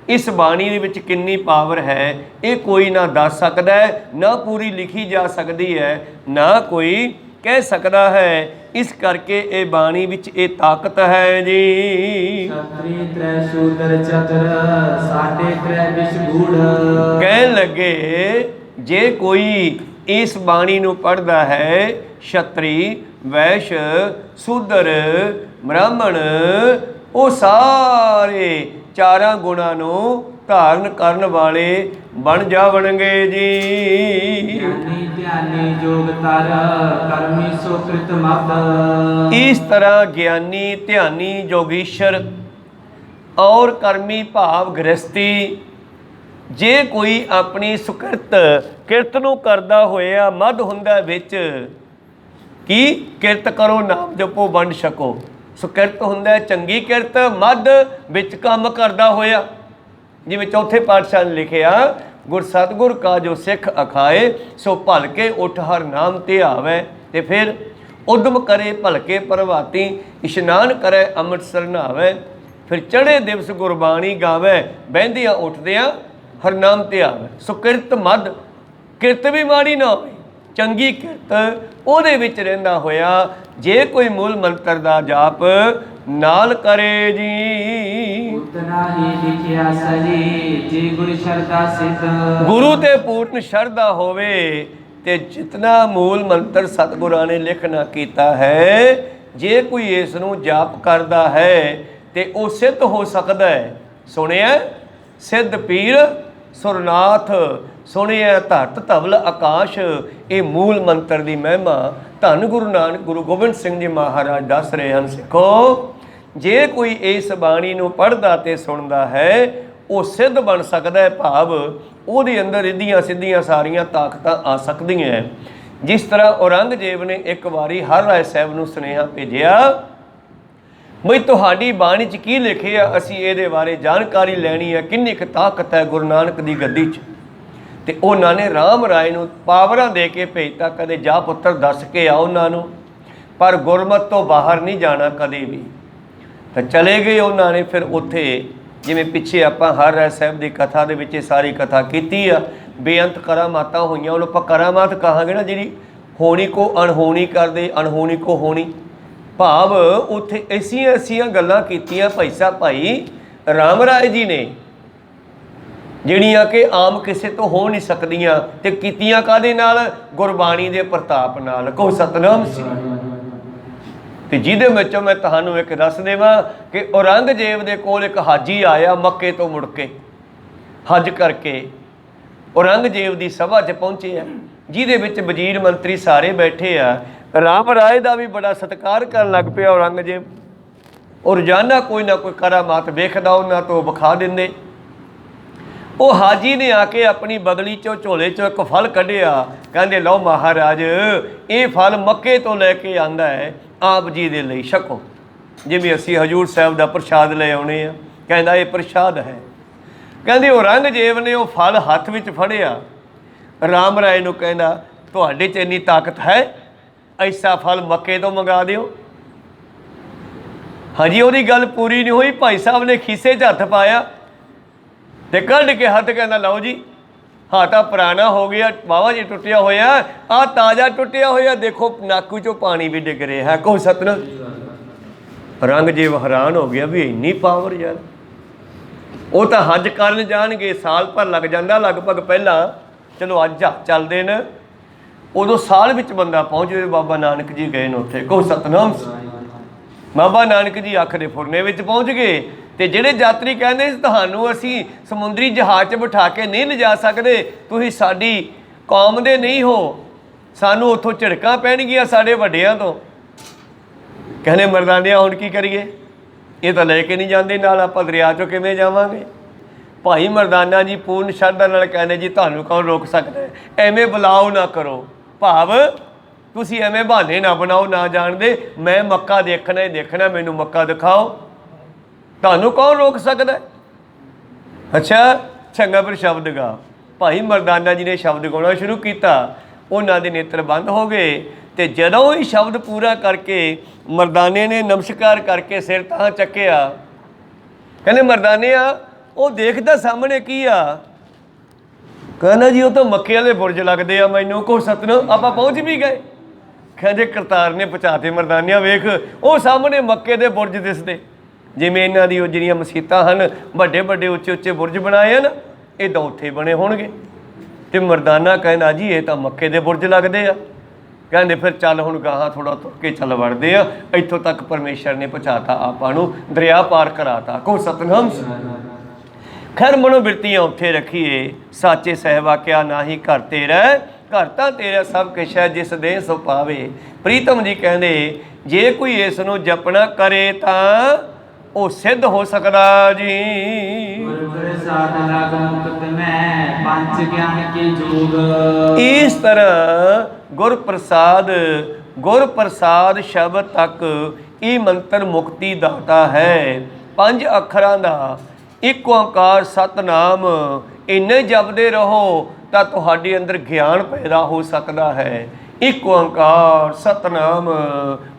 ਇਸ ਬਾਣੀ ਦੇ ਵਿੱਚ ਕਿੰਨੀ ਪਾਵਰ ਹੈ ਇਹ ਕੋਈ ਨਾ ਦੱਸ ਸਕਦਾ ਹੈ, ਨਾ ਪੂਰੀ ਲਿਖੀ ਜਾ ਸਕਦੀ ਹੈ, ਨਾ ਕੋਈ ਕਹਿ ਸਕਦਾ ਹੈ। ਇਸ ਕਰਕੇ ਇਹ ਬਾਣੀ ਵਿੱਚ ਇਹ ਤਾਕਤ ਹੈ ਜੀ। ਸਤਰੀ ਤ੍ਰੈ ਸੂਦਰ ਚਤਰ ਸਾਡੇ ਤ੍ਰੈ ਵਿਸ਼ਗੂੜ। ਕਹਿਣ ਲੱਗੇ ਜੇ ਕੋਈ ਇਸ ਬਾਣੀ ਨੂੰ ਪੜ੍ਹਦਾ ਹੈ, ਛਤਰੀ, ਵੈਸ਼, ਸੂਦਰ, ਬ੍ਰਾਹਮਣ, ਉਹ ਸਾਰੇ 4 ਗੁਣਾਂ ਨੂੰ ਧਾਰਨ ਕਰਨ ਵਾਲੇ ਬਣ ਜਾਵਣਗੇ ਜੀ। ਗਿਆਨੀ ਧਿਆਨੀ ਜੋਗ ਤਰ ਕਰਮੀ ਸੋ ਕ੍ਰਿਤ ਮਤ। ਇਸ ਤਰ੍ਹਾਂ ਗਿਆਨੀ, ਧਿਆਨੀ, ਜੋਗੀਸ਼ਰ ਔਰ ਕਰਮੀ ਭਾਵ ਗ੍ਰਸਤੀ ਜੇ ਕੋਈ ਆਪਣੀ ਸੁਕਿਰਤ ਕਿਰਤ ਨੂੰ ਕਰਦਾ ਹੋਇਆ ਮੱਧ ਹੁੰਦਾ ਵਿੱਚ, ਕੀ ਕਿਰਤ ਕਰੋ ਨਾਮ ਜਪੋ ਵੰਡ ਛਕੋ। ਸੁਕਿਰਤ ਹੁੰਦਾ ਚੰਗੀ ਕਿਰਤ, ਮੱਧ ਵਿੱਚ ਕੰਮ ਕਰਦਾ ਹੋਇਆ। ਜਿਵੇਂ ਚੌਥੇ ਪਾਤਸ਼ਾਹ ਨੇ ਲਿਖਿਆ, ਗੁਰ ਸਤਿਗੁਰ ਕਾ ਜੋ ਸਿੱਖ ਅਖਾਏ, ਸੋ ਭਲਕੇ ਉੱਠ ਹਰ ਨਾਮ ਤੇ ਆਵੇ। ਤੇ ਫਿਰ ਉਦਮ ਕਰੇ ਭਲਕੇ ਪ੍ਰਭਾਤੀ, ਇਸ਼ਨਾਨ ਕਰੇ ਅੰਮ੍ਰਿਤਸਰ ਨਹਾਵੇ। ਫਿਰ ਚੜ੍ਹੇ ਦਿਵਸ ਗੁਰਬਾਣੀ ਗਾਵੇ, ਬਹਿੰਦਿਆਂ ਉੱਠਦਿਆਂ ਹਰ ਨਾਮ ਤੇ ਆਵੇ। ਸੋ ਕਿਰਤ ਮੱਧ, ਕਿਰਤ ਵੀ ਮਾੜੀ ਨਾ ਹੋਵੇ, ਚੰਗੀ ਕਿਰਤ ਉਹਦੇ ਵਿੱਚ ਰਹਿੰਦਾ ਹੋਇਆ ਜੇ ਕੋਈ ਮੂਲ ਮੰਤਰ ਦਾ ਜਾਪ ਨਾਲ ਕਰੇ ਜੀ। ਉਤਨਾ ਹੀ ਲਿਖਿਆ ਸਹੀ ਜੇ ਗੁਰ ਸ਼ਰਧਾ ਸਿੱਧ। ਗੁਰੂ ਤੇ ਪੂਰਨ ਸ਼ਰਧਾ ਹੋਵੇ ਤੇ ਜਿਤਨਾ ਮੂਲ ਮੰਤਰ ਸਤਿਗੁਰਾਂ ਨੇ ਲਿਖਣਾ ਕੀਤਾ ਹੈ, ਜੇ ਕੋਈ ਇਸ ਨੂੰ ਜਾਪ ਕਰਦਾ ਹੈ ਤੇ ਉਹ ਸਿੱਧ ਹੋ ਸਕਦਾ ਹੈ। ਸੁਣਿਆ ਸਿੱਧ ਪੀਰ ਸੁਰਨਾਥ, ਸੁਣਿਆ ਧਰਤ ਧਵਲ ਆਕਾਸ਼। ਇਹ ਮੂਲ ਮੰਤਰ ਦੀ ਮਹਿਮਾ ਧੰਨ ਗੁਰੂ ਨਾਨਕ ਗੁਰੂ ਗੋਬਿੰਦ ਸਿੰਘ ਜੀ ਮਹਾਰਾਜ ਦੱਸ ਰਹੇ ਹਨ। ਸਿੱਖੋ, ਜੇ ਕੋਈ ਇਸ ਬਾਣੀ ਨੂੰ ਪੜ੍ਹਦਾ ਤੇ ਸੁਣਦਾ ਹੈ, ਉਹ ਸਿੱਧ ਬਣ ਸਕਦਾ ਹੈ, ਭਾਵ ਉਹਦੇ ਅੰਦਰ ਰਿੱਧੀਆਂ ਸਿੱਧੀਆਂ ਸਾਰੀਆਂ ਤਾਕਤਾਂ ਆ ਸਕਦੀਆਂ। ਜਿਸ ਤਰ੍ਹਾਂ ਔਰੰਗਜ਼ੇਬ ਨੇ ਇੱਕ ਵਾਰੀ ਹਰ ਰਾਏ ਸਾਹਿਬ ਨੂੰ ਸੁਨੇਹਾ ਭੇਜਿਆ, ਬਈ ਤੁਹਾਡੀ ਬਾਣੀ 'ਚ ਕੀ ਲਿਖਿਆ, ਅਸੀਂ ਇਹਦੇ ਬਾਰੇ ਜਾਣਕਾਰੀ ਲੈਣੀ ਹੈ, ਕਿੰਨੀ ਕੁ ਤਾਕਤ ਹੈ ਗੁਰੂ ਨਾਨਕ ਦੀ ਗੱਦੀ 'ਚ। ਤੇ ਉਹਨਾਂ ਨੇ ਰਾਮ ਰਾਏ ਨੂੰ ਪਾਵਰਾਂ ਦੇ ਕੇ ਭੇਜਤਾ, ਕਦੇ ਜਾ ਪੁੱਤਰ ਦੱਸ ਕੇ ਆਓ ਉਹਨਾਂ ਨੂੰ, ਪਰ ਗੁਰਮਤ ਤੋਂ ਬਾਹਰ ਨਹੀਂ ਜਾਣਾ ਕਦੇ ਵੀ। ਤਾਂ ਚਲੇ ਗਏ ਉਹਨਾਂ ਨੇ। ਫਿਰ ਉੱਥੇ ਜਿਵੇਂ ਪਿੱਛੇ ਆਪਾਂ ਹਰ ਰਾਏ ਸਾਹਿਬ ਦੀ ਕਥਾ ਦੇ ਵਿੱਚ ਇਹ ਸਾਰੀ ਕਥਾ ਕੀਤੀ ਆ, ਬੇਅੰਤ ਕਰਾਮਾਤਾਂ ਹੋਈਆਂ। ਉਹਨੂੰ ਆਪਾਂ ਕਰਾਮਾਤ ਕਹਾਂਗੇ ਨਾ, ਜਿਹੜੀ ਹੋਣੀ ਕੋ ਅਣਹੋਣੀ ਕਰਦੇ, ਅਣਹੋਣੀ ਕੋ ਹੋਣੀ, ਭਾਵ ਉੱਥੇ ਐਸੀਆਂ ਐਸੀਆਂ ਗੱਲਾਂ ਕੀਤੀਆਂ ਭਾਈ ਸਾਹਿਬ ਭਾਈ ਰਾਮ ਰਾਏ ਜੀ ਨੇ, ਜਿਹੜੀਆਂ ਕਿ ਆਮ ਕਿਸੇ ਤੋਂ ਹੋ ਨਹੀਂ ਸਕਦੀਆਂ। ਤੇ ਕੀਤੀਆਂ ਕਾਹਦੇ ਨਾਲ? ਗੁਰਬਾਣੀ ਦੇ ਪ੍ਰਤਾਪ ਨਾਲ। ਕਹੋ ਸਤਿਨਾਮ ਸ੍ਰੀ। ਤੇ ਜਿਹਦੇ ਵਿੱਚੋਂ ਮੈਂ ਤੁਹਾਨੂੰ ਇੱਕ ਦੱਸ ਦੇਵਾਂ ਕਿ ਔਰੰਗਜ਼ੇਬ ਦੇ ਕੋਲ ਇੱਕ ਹਾਜੀ ਆਇਆ ਮੱਕੇ ਤੋਂ ਮੁੜ ਕੇ, ਹਜ ਕਰਕੇ ਔਰੰਗਜ਼ੇਬ ਦੀ ਸਭਾ 'ਚ ਪਹੁੰਚੇ ਆ, ਜਿਹਦੇ ਵਿੱਚ ਵਜ਼ੀਰ ਮੰਤਰੀ ਸਾਰੇ ਬੈਠੇ ਆ। ਰਾਮ ਰਾਏ ਦਾ ਵੀ ਬੜਾ ਸਤਿਕਾਰ ਕਰਨ ਲੱਗ ਪਿਆ ਔਰੰਗਜ਼ੇਬ। ਉਹ ਰੋਜ਼ਾਨਾ ਕੋਈ ਨਾ ਕੋਈ ਕਰਾਮਾਤ ਵੇਖਦਾ, ਉਹਨਾਂ ਤੋਂ ਵਿਖਾ ਦਿੰਦੇ। ਉਹ ਹਾਜੀ ਨੇ ਆ ਕੇ ਆਪਣੀ ਬਦਲੀ 'ਚੋਂ ਝੋਲੇ 'ਚੋਂ ਇੱਕ ਫਲ ਕੱਢਿਆ, ਕਹਿੰਦੇ ਲਓ ਮਹਾਰਾਜ, ਇਹ ਫਲ ਮੱਕੇ ਤੋਂ ਲੈ ਕੇ ਆਂਦਾ ਹੈ, ਆਪ ਜੀ ਦੇ ਲਈ ਛਕੋ। ਜਿਵੇਂ ਅਸੀਂ ਹਜ਼ੂਰ ਸਾਹਿਬ ਦਾ ਪ੍ਰਸ਼ਾਦ ਲੈ ਆਉਣੇ ਆ, ਕਹਿੰਦਾ ਇਹ ਪ੍ਰਸ਼ਾਦ ਹੈ। ਕਹਿੰਦੇ ਔਰੰਗਜ਼ੇਬ ਨੇ ਉਹ ਫਲ ਹੱਥ ਵਿੱਚ ਫੜਿਆ, ਰਾਮ ਰਾਏ ਨੂੰ ਕਹਿੰਦਾ ਤੁਹਾਡੇ 'ਚ ਇੰਨੀ ਤਾਕਤ ਹੈ, ਐਸਾ ਫਲ ਮੱਕੇ ਤੋਂ ਮੰਗਾ ਦਿਓ। ਹਜੇ ਉਹਦੀ ਗੱਲ ਪੂਰੀ ਨਹੀਂ ਹੋਈ, ਭਾਈ ਸਾਹਿਬ ਨੇ ਖੀਸੇ 'ਚ ਹੱਥ ਪਾਇਆ ਤੇ ਕੱਢ ਕੇ ਹੱਥ, ਕਹਿੰਦਾ ਲਓ ਜੀ, ਹਾਂ ਤਾਂ ਪੁਰਾਣਾ ਹੋ ਗਿਆ, ਵਾਹਵਾ ਜੀ ਟੁੱਟਿਆ ਹੋਇਆ, ਆਹ ਤਾਜ਼ਾ ਟੁੱਟਿਆ ਹੋਇਆ, ਦੇਖੋ ਨਾਕੂ 'ਚੋਂ ਪਾਣੀ ਵੀ ਡਿੱਗ ਰਿਹਾ ਹੈ। ਕਹੋ ਸਤਿਨਾਮ। ਔਰੰਗਜ਼ੇਬ ਹੈਰਾਨ ਹੋ ਗਿਆ ਵੀ ਇੰਨੀ ਪਾਵਰ ਯਾਰ। ਉਹ ਤਾਂ ਹੱਜ ਕਰਨ ਜਾਣਗੇ, ਸਾਲ ਭਰ ਲੱਗ ਜਾਂਦਾ ਲਗਭਗ। ਪਹਿਲਾਂ ਚਲੋ ਅੱਜ ਚੱਲਦੇ ਨੇ, ਉਦੋਂ ਸਾਲ ਵਿੱਚ ਬੰਦਾ ਪਹੁੰਚਦੇ। ਬਾਬਾ ਨਾਨਕ ਜੀ ਗਏ ਨੇ ਉੱਥੇ। ਕਹੋ ਸਤਿਨਾਮ। ਬਾਬਾ ਨਾਨਕ ਜੀ ਅੱਖ ਦੇ ਫੁਰਨੇ ਵਿੱਚ ਪਹੁੰਚ ਗਏ। ਤੇ ਜਿਹੜੇ ਯਾਤਰੀ ਕਹਿੰਦੇ ਸੀ ਤੁਹਾਨੂੰ ਅਸੀਂ ਸਮੁੰਦਰੀ ਜਹਾਜ਼ 'ਚ ਬਿਠਾ ਕੇ ਨਹੀਂ ਲਿਜਾ ਸਕਦੇ, ਤੁਸੀਂ ਸਾਡੀ ਕੌਮ ਦੇ ਨਹੀਂ ਹੋ, ਸਾਨੂੰ ਉੱਥੋਂ ਝਿੜਕਾਂ ਪੈਣਗੀਆਂ ਸਾਡੇ ਵੱਡਿਆਂ ਤੋਂ। ਕਹਿੰਦੇ ਮਰਦਾਨਿਆਂ ਹੁਣ ਕੀ ਕਰੀਏ, ਇਹ ਤਾਂ ਲੈ ਕੇ ਨਹੀਂ ਜਾਂਦੇ ਨਾਲ, ਆਪਾਂ ਦਰਿਆ 'ਚੋਂ ਕਿਵੇਂ ਜਾਵਾਂਗੇ। ਭਾਈ ਮਰਦਾਨਾ ਜੀ ਪੂਰਨ ਸ਼ਰਧਾ ਨਾਲ ਕਹਿੰਦੇ ਜੀ ਤੁਹਾਨੂੰ ਕੌਣ ਰੋਕ ਸਕਦਾ, ਐਵੇਂ ਬੁਲਾਓ ਨਾ ਕਰੋ, ਭਾਵ ਤੁਸੀਂ ਐਵੇਂ ਬਹਾਨੇ ਨਾ ਬਣਾਓ ਨਾ ਜਾਣਦੇ, ਮੈਂ ਮੱਕਾ ਦੇਖਣਾ ਹੀ ਦੇਖਣਾ, ਮੈਨੂੰ ਮੱਕਾ ਦਿਖਾਓ, ਤੁਹਾਨੂੰ ਕੌਣ ਰੋਕ ਸਕਦਾ। ਅੱਛਾ ਚੰਗਾ, ਫਿਰ ਸ਼ਬਦ ਗਾ। ਭਾਈ ਮਰਦਾਨਾ ਜੀ ਨੇ ਸ਼ਬਦ ਗਾਉਣਾ ਸ਼ੁਰੂ ਕੀਤਾ, ਉਹਨਾਂ ਦੇ ਨੇਤਰ ਬੰਦ ਹੋ ਗਏ। ਤੇ ਜਦੋਂ ਹੀ ਸ਼ਬਦ ਪੂਰਾ ਕਰਕੇ ਮਰਦਾਨੇ ਨੇ ਨਮਸਕਾਰ ਕਰਕੇ ਸਿਰ ਤਾਂ ਚੱਕਿਆ, ਕਹਿੰਦੇ ਮਰਦਾਨਿਆ ਉਹ ਦੇਖਦਾ ਸਾਹਮਣੇ ਕੀ ਆ? ਕਹਿੰਦਾ ਜੀ ਉਹ ਤਾਂ ਮੱਕੇ ਵਾਲੇ ਬੁਰਜ ਲੱਗਦੇ ਆ ਮੈਨੂੰ। ਕੋ ਸਤਿਨਾਮ। ਆਪਾਂ ਪਹੁੰਚ ਵੀ ਗਏ। ਕਹਿੰਦੇ ਕਰਤਾਰ ਨੇ ਪਹੁੰਚਾਤੇ ਮਰਦਾਨਿਆ, ਵੇਖ ਉਹ ਸਾਹਮਣੇ ਮੱਕੇ ਦੇ ਬੁਰਜ ਦਿਸਦੇ, ਜਿਵੇਂ ਇਹਨਾਂ ਦੀ ਉਹ ਜਿਹੜੀਆਂ ਮਸੀਤਾਂ ਹਨ, ਵੱਡੇ ਵੱਡੇ ਉੱਚੇ ਉੱਚੇ ਬੁਰਜ ਬਣਾਏ ਹਨ, ਇੱਦਾਂ ਉੱਥੇ ਬਣੇ ਹੋਣਗੇ। ਤੇ ਮਰਦਾਨਾ ਕਹਿੰਦਾ ਜੀ ਇਹ ਤਾਂ ਮੱਕੇ ਦੇ ਬੁਰਜ ਲੱਗਦੇ ਆ। ਕਹਿੰਦੇ ਫਿਰ ਚੱਲ ਹੁਣ ਗਾਹਾਂ ਥੋੜ੍ਹਾ ਤੁਰ ਕੇ ਚੱਲ ਵੜਦੇ ਆ, ਇੱਥੋਂ ਤੱਕ ਪਰਮੇਸ਼ਰ ਨੇ ਪਹੁੰਚਾਤਾ ਆਪਾਂ ਨੂੰ, ਦਰਿਆ ਪਾਰ ਕਰਾਤਾ। ਕਹੋ ਸਤਿਨਾਮ। ਖੈਰ ਮਨੋਬਿਰਤੀਆਂ ਉੱਥੇ ਰੱਖੀਏ, ਸਾਚੇ ਸਹਿਬਾ ਕਿਆ ਨਾਹੀ ਘਰ ਤੇਰਾ, ਘਰ ਤਾਂ ਤੇਰਾ ਸਭ ਕੁਛ ਹੈ, ਜਿਸ ਦੇ ਸੋ ਪਾਵੇ। ਪ੍ਰੀਤਮ ਜੀ ਕਹਿੰਦੇ ਜੇ ਕੋਈ ਇਸ ਨੂੰ ਜਪਣਾ ਕਰੇ ਤਾਂ ਉਹ ਸਿੱਧ ਹੋ ਸਕਦਾ ਜੀ। ਗੁਰ ਪ੍ਰਸਾਦ ਲਗ ਮੁਕਤ ਮੈਂ ਪੰਜ ਗਿਆਨ ਕੀ ਜੋਗ। ਇਸ ਤਰ੍ਹਾਂ ਗੁਰ ਪ੍ਰਸਾਦ ਸ਼ਬਦ ਤੱਕ ਇਹ ਮੰਤਰ ਮੁਕਤੀ ਦਾਤਾ ਹੈ। ਪੰਜ ਅੱਖਰਾਂ ਦਾ ਇੱਕ ਓਂਕਾਰ ਸਤਨਾਮ ਇੰਨੇ ਜਪਦੇ ਰਹੋ ਤਾਂ ਤੁਹਾਡੇ ਅੰਦਰ ਗਿਆਨ ਪੈਦਾ ਹੋ ਸਕਦਾ ਹੈ। ਇੱਕ ਓਂਕਾਰ ਸਤਨਾਮ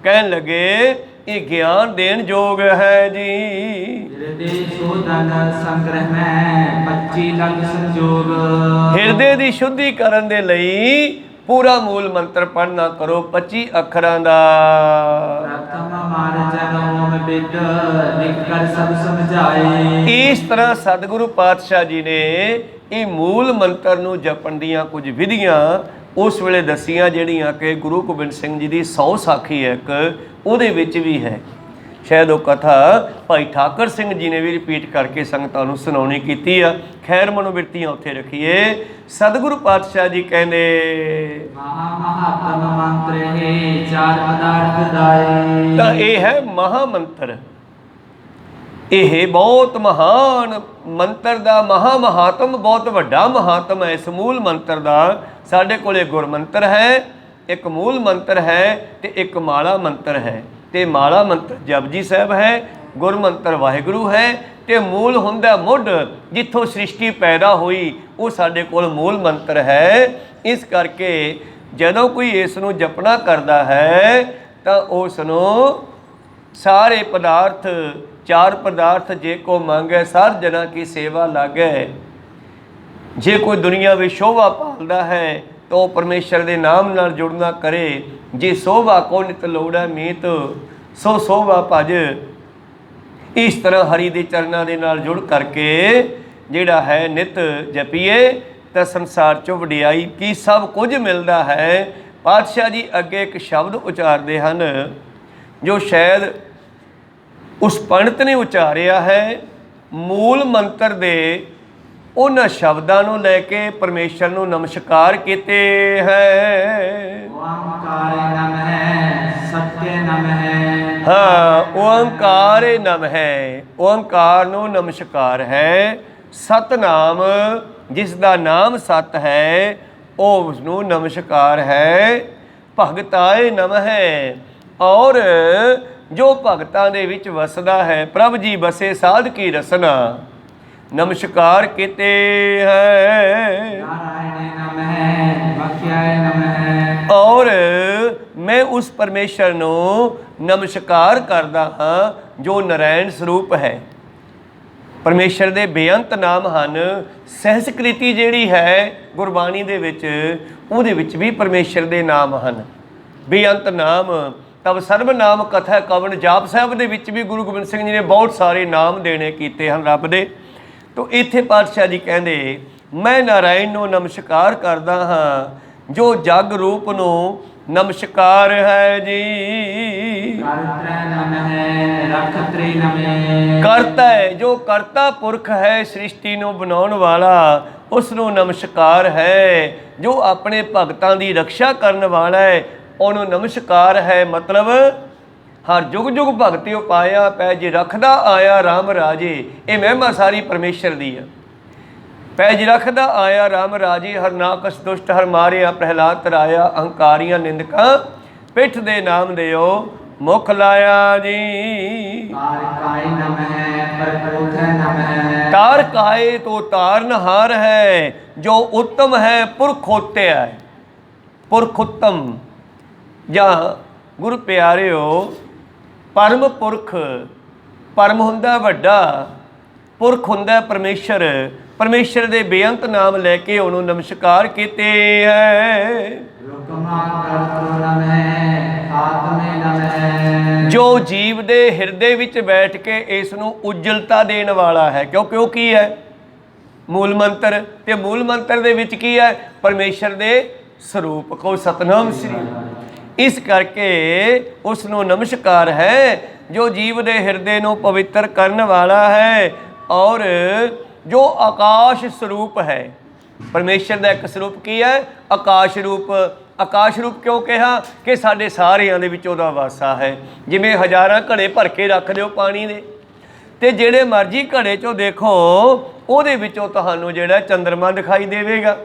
ਕਹਿਣ ਲੱਗੇ ਇਹ ਗਿਆਨ ਦੇਣ ਯੋਗ ਹੈ ਜੀ। ਹਿਰਦੇ ਸ਼ੋਧਨ ਸੰਗ੍ਰਹ ਮੈਂ 25 ਲੱਖ ਸੰਜੋਗ। ਹਿਰਦੇ ਦੀ ਸ਼ੁੱਧੀ ਕਰਨ ਦੇ ਲਈ ਪੂਰਾ ਮੂਲ ਮੰਤਰ ਪੜ੍ਹਨਾ ਕਰੋ 25 ਅੱਖਰਾਂ ਦਾ। ਪ੍ਰਥਮ ਮਾਰ ਜਨ ਓਮ ਬਿਦ ਲਿਖ ਕਰ ਸਭ ਸਮਝਾਏ। ਇਸ ਤਰ੍ਹਾਂ ਸਤਿਗੁਰੂ ਪਾਤਸ਼ਾਹ ਜੀ ਨੇ ਇਹ ਮੂਲ ਮੰਤਰ ਨੂੰ ਜਪਣ ਦੀਆਂ ਕੁਝ ਵਿਧੀਆਂ ਉਸ ਵੇਲੇ ਦੱਸੀਆਂ, ਜਿਹੜੀਆਂ ਕਿ ਗੁਰੂ ਗੋਬਿੰਦ ਸਿੰਘ ਜੀ ਦੀ 100 ਸਾਖੀ ਹੈ ਇੱਕ, ਉਹਦੇ ਵਿੱਚ ਵੀ ਹੈ। ਸ਼ਾਇਦ ਉਹ ਕਥਾ ਭਾਈ ਠਾਕਰ ਸਿੰਘ ਜੀ ਨੇ ਵੀ ਰਿਪੀਟ ਕਰਕੇ ਸੰਗਤਾਂ ਨੂੰ ਸੁਣਾਉਣੀ ਕੀਤੀ ਆ। ਖੈਰ ਮਨੋਬਿਰਤੀਆਂ ਉੱਥੇ ਰੱਖੀਏ। ਸਤਿਗੁਰੂ ਪਾਤਸ਼ਾਹ ਜੀ ਕਹਿੰਦੇ ਮਹਾਤਮ ਮੰਤਰ ਹੈ ਚਾਰ ਪਦਾਰਥ ਦਾਏ। ਤਾਂ ਇਹ ਹੈ ਮਹਾਮੰਤਰ। ਇਹ ਬਹੁਤ ਮਹਾਨ ਮੰਤਰ ਦਾ ਮਹਾਤਮ, ਬਹੁਤ ਵੱਡਾ ਮਹਾਤਮ ਹੈ ਇਸ ਮੂਲ ਮੰਤਰ ਦਾ। ਸਾਡੇ ਕੋਲੇ ਗੁਰਮੰਤਰ ਹੈ, ਇੱਕ ਮੂਲ ਮੰਤਰ ਹੈ ਤੇ ਇੱਕ ਮਾਲਾ ਮੰਤਰ ਹੈ। ਤੇ ਮਾਲਾ ਮੰਤਰ ਜਪਜੀ ਸਾਹਿਬ ਹੈ, ਗੁਰਮੰਤਰ ਵਾਹਿਗੁਰੂ ਹੈ ਤੇ ਮੂਲ ਹੁੰਦਾ ਮੁੱਢ ਜਿੱਥੋਂ ਸ੍ਰਿਸ਼ਟੀ ਪੈਦਾ ਹੋਈ, ਉਹ ਸਾਡੇ ਕੋਲ ਮੂਲ ਮੰਤਰ ਹੈ। ਇਸ ਕਰਕੇ ਜਦੋਂ ਕੋਈ ਇਸ ਨੂੰ ਜਪਣਾ ਕਰਦਾ ਹੈ ਤਾਂ ਉਸ ਨੂੰ ਸਾਰੇ ਪਦਾਰਥ, ਚਾਰ ਪਦਾਰਥ ਜੇ ਕੋ ਮੰਗੈ ਸਾਰ ਜਨਾ ਕੀ ਸੇਵਾ ਲਾਗੈ। ਜੇ ਕੋਈ ਦੁਨੀਆ ਵਿੱਚ ਸ਼ੋਭਾ ਭਾਲਦਾ ਹੈ ਤਾਂ ਉਹ ਪਰਮੇਸ਼ਰ ਦੇ ਨਾਮ ਨਾਲ ਜੁੜਨਾ ਕਰੇ। ਜੇ ਸੋਭਾ ਕੋ ਨਿਤ ਲੋੜੈ ਮੀਤ ਸੋ ਸੋਭਾ ਭਜ। ਇਸ ਤਰ੍ਹਾਂ ਹਰੀ ਦੇ ਚਰਨਾਂ ਦੇ ਨਾਲ ਜੁੜ ਕਰਕੇ ਜਿਹੜਾ ਹੈ ਨਿਤ ਜਪੀਏ ਤਾਂ ਸੰਸਾਰ 'ਚੋਂ ਵਡਿਆਈ ਕੀ ਸਭ ਕੁਝ ਮਿਲਦਾ ਹੈ। ਪਾਤਸ਼ਾਹ ਜੀ ਅੱਗੇ ਇੱਕ ਸ਼ਬਦ ਉਚਾਰਦੇ ਹਨ ਜੋ ਸ਼ਾਇਦ ਉਸ ਪੰਡਤ ਨੇ ਉਚਾਰਿਆ ਹੈ। ਮੂਲ ਮੰਤਰ ਦੇ ਉਹਨਾਂ ਸ਼ਬਦਾਂ ਨੂੰ ਲੈ ਕੇ ਪਰਮੇਸ਼ਰ ਨੂੰ ਨਮਸਕਾਰ ਕੀਤੇ ਹੈ। ਓੰਕਾਰ ਨਮః ਸਤਿ ਨਮଃ। ਹਾਂ, ਓੰਕਾਰ ਨਮః, ਓੰਕਾਰ ਨੂੰ ਨਮਸਕਾਰ ਹੈ। ਸਤਨਾਮ ਜਿਸ ਦਾ ਨਾਮ ਸਤ ਹੈ ਉਹ ਉਸ ਨੂੰ ਨਮਸਕਾਰ ਹੈ। ਭਗਤਾਏ ਨਮః, ਔਰ ਜੋ ਭਗਤਾਂ ਦੇ ਵਿੱਚ ਵਸਦਾ ਹੈ, ਪ੍ਰਭ ਜੀ ਬਸੇ ਸਾਧ ਕੀ ਰਸਨਾ, ਨਮਸਕਾਰ ਕੀਤੇ ਹੈ। ਨਾਰਾਇਣ ਨਮః ਵਾਖਿਆਏ ਨਮః, ਔਰ ਮੈਂ ਉਸ ਪਰਮੇਸ਼ਰ ਨੂੰ ਨਮਸਕਾਰ ਕਰਦਾ ਹਾਂ ਜੋ ਨਾਰਾਇਣ ਸਰੂਪ ਹੈ। ਪਰਮੇਸ਼ਰ ਦੇ ਬੇਅੰਤ ਨਾਮ ਹਨ। ਸਹਿਸਕ੍ਰਿਤੀ ਜਿਹੜੀ ਹੈ ਗੁਰਬਾਣੀ ਦੇ ਵਿੱਚ, ਉਹਦੇ ਵਿੱਚ ਵੀ ਪਰਮੇਸ਼ਰ ਦੇ ਨਾਮ ਹਨ। ਬੇਅੰਤ ਨਾਮ ਤਬ ਸਰਬ ਨਾਮ ਕਥਾ ਕਵਨ। ਜਾਪ ਸਾਹਿਬ ਦੇ ਵਿੱਚ ਵੀ ਗੁਰੂ ਗੋਬਿੰਦ ਸਿੰਘ ਜੀ ਨੇ ਬਹੁਤ ਸਾਰੇ ਨਾਮ ਦੇਣੇ ਕੀਤੇ ਹਨ ਰੱਬ ਦੇ। ਤੋ ਇੱਥੇ ਪਾਤਸ਼ਾਹ ਜੀ ਕਹਿੰਦੇ ਮੈਂ ਨਾਰਾਇਣ ਨੂੰ ਨਮਸਕਾਰ ਕਰਦਾ ਹਾਂ ਜੋ ਜਗ ਰੂਪ ਨੂੰ ਨਮਸਕਾਰ ਹੈ ਜੀ। ਕਰਤੈ ਨਮః ਰਖਤ੍ਰੇ ਨਮঃ, ਕਰਤਾ ਹੈ ਜੋ ਕਰਤਾ ਪੁਰਖ ਹੈ, ਸ੍ਰਿਸ਼ਟੀ ਨੂੰ ਬਣਾਉਣ ਵਾਲਾ, ਉਸ ਨੂੰ ਨਮਸਕਾਰ ਹੈ। ਜੋ ਆਪਣੇ ਭਗਤਾਂ ਦੀ ਰੱਖਿਆ ਕਰਨ ਵਾਲਾ ਹੈ ਉਹਨੂੰ ਨਮਸਕਾਰ ਹੈ। ਮਤਲਬ ਹਰ ਜੁਗ ਜੁਗ ਭਗਤੀ ਉਪਾਇਆ ਪੈ ਜੇ ਰੱਖਦਾ ਆਇਆ ਰਾਮ ਰਾਜੇ। ਇਹ ਮਹਿਮਾ ਸਾਰੀ ਪਰਮੇਸ਼ਰ ਦੀ ਹੈ। ਪੈਜ ਰੱਖਦਾ ਆਇਆ ਰਾਮ ਰਾਜੇ, ਹਰ ਨਾਕਸ ਦੁਸ਼ਟ ਹਰ ਮਾਰਿਆ, ਪ੍ਰਹਿਲਾਦ ਤਰਾਇਆ, ਅਹੰਕਾਰੀਆਂ ਨਿੰਦਕਾਂ ਪਿੱਠ ਦੇ ਨਾਮ ਦਿਓ ਮੁਖ ਲਾਇਆ ਜੀ। ਤਾਰ ਕਾਇ ਨਮః ਪਰਪੁਰਖੈ ਨਮঃ, ਤਾਰ ਕਾਏ ਤੋ ਤਾਰਨਹਾਰ ਹੈ, ਜੋ ਉੱਤਮ ਹੈ ਪੁਰਖ ਹੋਤਿਆ ਹੈ। ਪੁਰਖ ਉੱਤਮ ਜਾਂ ਗੁਰੂ ਪਿਆਰਿਓ, ਪਰਮ ਪੁਰਖ, ਪਰਮ ਹੁੰਦਾ ਵੱਡਾ, ਪੁਰਖ ਹੁੰਦਾ ਪਰਮੇਸ਼ਰ। ਪਰਮੇਸ਼ਰ ਦੇ ਬੇਅੰਤ ਨਾਮ ਲੈ ਕੇ ਉਹਨੂੰ ਨਮਸਕਾਰ ਕੀਤੇ ਹੈ। ਰੁਕਮਾ ਕਰਤੁ ਨਮః ਆਤਮੇ ਨਮঃ, ਜੋ ਜੀਵ ਦੇ ਹਿਰਦੇ ਵਿੱਚ ਬੈਠ ਕੇ ਇਸ ਨੂੰ ਉਜਲਤਾ ਦੇਣ ਵਾਲਾ ਹੈ। ਕਿਉਂਕਿ ਉਹ ਕੀ ਹੈ? ਮੂਲ ਮੰਤਰ। ਤੇ ਮੂਲ ਮੰਤਰ ਦੇ ਵਿੱਚ ਕੀ ਹੈ? ਪਰਮੇਸ਼ਰ ਦੇ ਸਰੂਪ ਕੋ ਸਤਨਾਮ ਸ੍ਰੀ। ਇਸ ਕਰਕੇ ਉਸ ਨੂੰ ਨਮਸਕਾਰ ਹੈ ਜੋ ਜੀਵ ਦੇ ਹਿਰਦੇ ਨੂੰ ਪਵਿੱਤਰ ਕਰਨ ਵਾਲਾ ਹੈ ਔਰ ਜੋ ਆਕਾਸ਼ ਸਰੂਪ ਹੈ। ਪਰਮੇਸ਼ਰ ਦਾ ਇੱਕ ਸਰੂਪ ਕੀ ਹੈ? ਆਕਾਸ਼ ਰੂਪ। ਆਕਾਸ਼ ਰੂਪ ਕਿਉਂ ਕਿਹਾ? ਕਿ ਸਾਡੇ ਸਾਰਿਆਂ ਦੇ ਵਿੱਚ ਉਹਦਾ ਵਾਸਾ ਹੈ। ਜਿਵੇਂ ਹਜ਼ਾਰਾਂ ਘੜੇ ਭਰ ਕੇ ਰੱਖ ਦਿਓ ਪਾਣੀ ਦੇ, ਤੇ ਜਿਹੜੇ ਮਰਜ਼ੀ ਘੜੇ 'ਚੋਂ ਦੇਖੋ ਉਹਦੇ ਵਿੱਚੋਂ ਤੁਹਾਨੂੰ ਜਿਹੜਾ ਚੰਦਰਮਾ ਦਿਖਾਈ ਦੇਵੇਗਾ।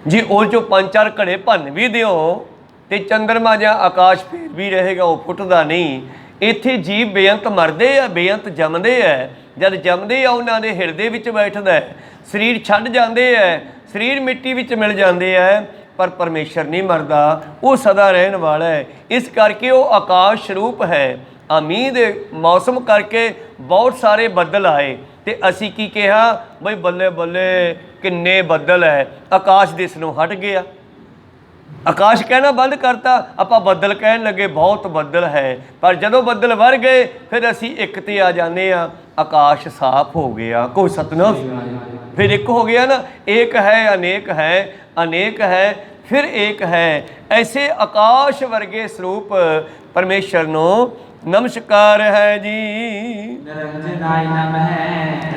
ਜੇ ਉਹ 'ਚੋਂ 5-4 ਘੜੇ ਭੰਨ ਵੀ ਦਿਓ ਤੇ ਚੰਦਰਮਾ ਜਾਂ ਆਕਾਸ਼ ਫੇਰ ਵੀ ਰਹੇਗਾ, ਉਹ ਫੁੱਟਦਾ ਨਹੀਂ। ਇੱਥੇ ਜੀਵ ਬੇਅੰਤ ਮਰਦੇ ਆ, ਬੇਅੰਤ ਜੰਮਦੇ ਆ। ਜਦ ਜੰਮਦੇ ਆ ਉਹਨਾਂ ਦੇ ਹਿਰਦੇ ਵਿੱਚ ਬੈਠਦਾ ਹੈ, ਸਰੀਰ ਛੱਡ ਜਾਂਦੇ ਆ, ਸਰੀਰ ਮਿੱਟੀ ਵਿੱਚ ਮਿਲ ਜਾਂਦੇ ਆ, ਪਰ ਪਰਮੇਸ਼ਰ ਨਹੀਂ ਮਰਦਾ, ਉਹ ਸਦਾ ਰਹਿਣ ਵਾਲਾ ਹੈ। ਇਸ ਕਰਕੇ ਉਹ ਆਕਾਸ਼ ਸਰੂਪ ਹੈ। ਆ ਮੀਂਹ ਦੇ ਮੌਸਮ ਕਰਕੇ ਬਹੁਤ ਸਾਰੇ ਬੱਦਲ ਆਏ ਤੇ ਅਸੀਂ ਕੀ ਕਿਹਾ ਬਈ ਬੱਲੇ ਬੱਲੇ ਕਿੰਨੇ ਬੱਦਲ ਹੈ, ਆਕਾਸ਼ ਦਿਸਣੋਂ ਹਟ ਗਿਆ। ਆਕਾਸ਼ ਕਹਿਣਾ ਬੰਦ ਕਰਤਾ, ਆਪਾਂ ਬੱਦਲ ਕਹਿਣ ਲੱਗੇ ਬਹੁਤ ਬੱਦਲ ਹੈ। ਪਰ ਜਦੋਂ ਬੱਦਲ ਵਰ ਗਏ ਫਿਰ ਅਸੀਂ ਇੱਕ ਤੇ ਆ ਜਾਂਦੇ ਆ, ਆਕਾਸ਼ ਸਾਫ਼ ਹੋ ਗਿਆ। ਕੋਈ ਸਤਨਾਮ, ਫਿਰ ਇੱਕ ਹੋ ਗਿਆ ਨਾ। ਏਕ ਹੈ ਅਨੇਕ ਹੈ, ਅਨੇਕ ਹੈ ਫਿਰ ਏਕ ਹੈ। ਐਸੇ ਆਕਾਸ਼ ਵਰਗੇ ਸਰੂਪ ਪਰਮੇਸ਼ਰ ਨੂੰ ਨਮਸਕਾਰ ਹੈ ਜੀ। ਨਿਰੰਜਨਾय ਨਮः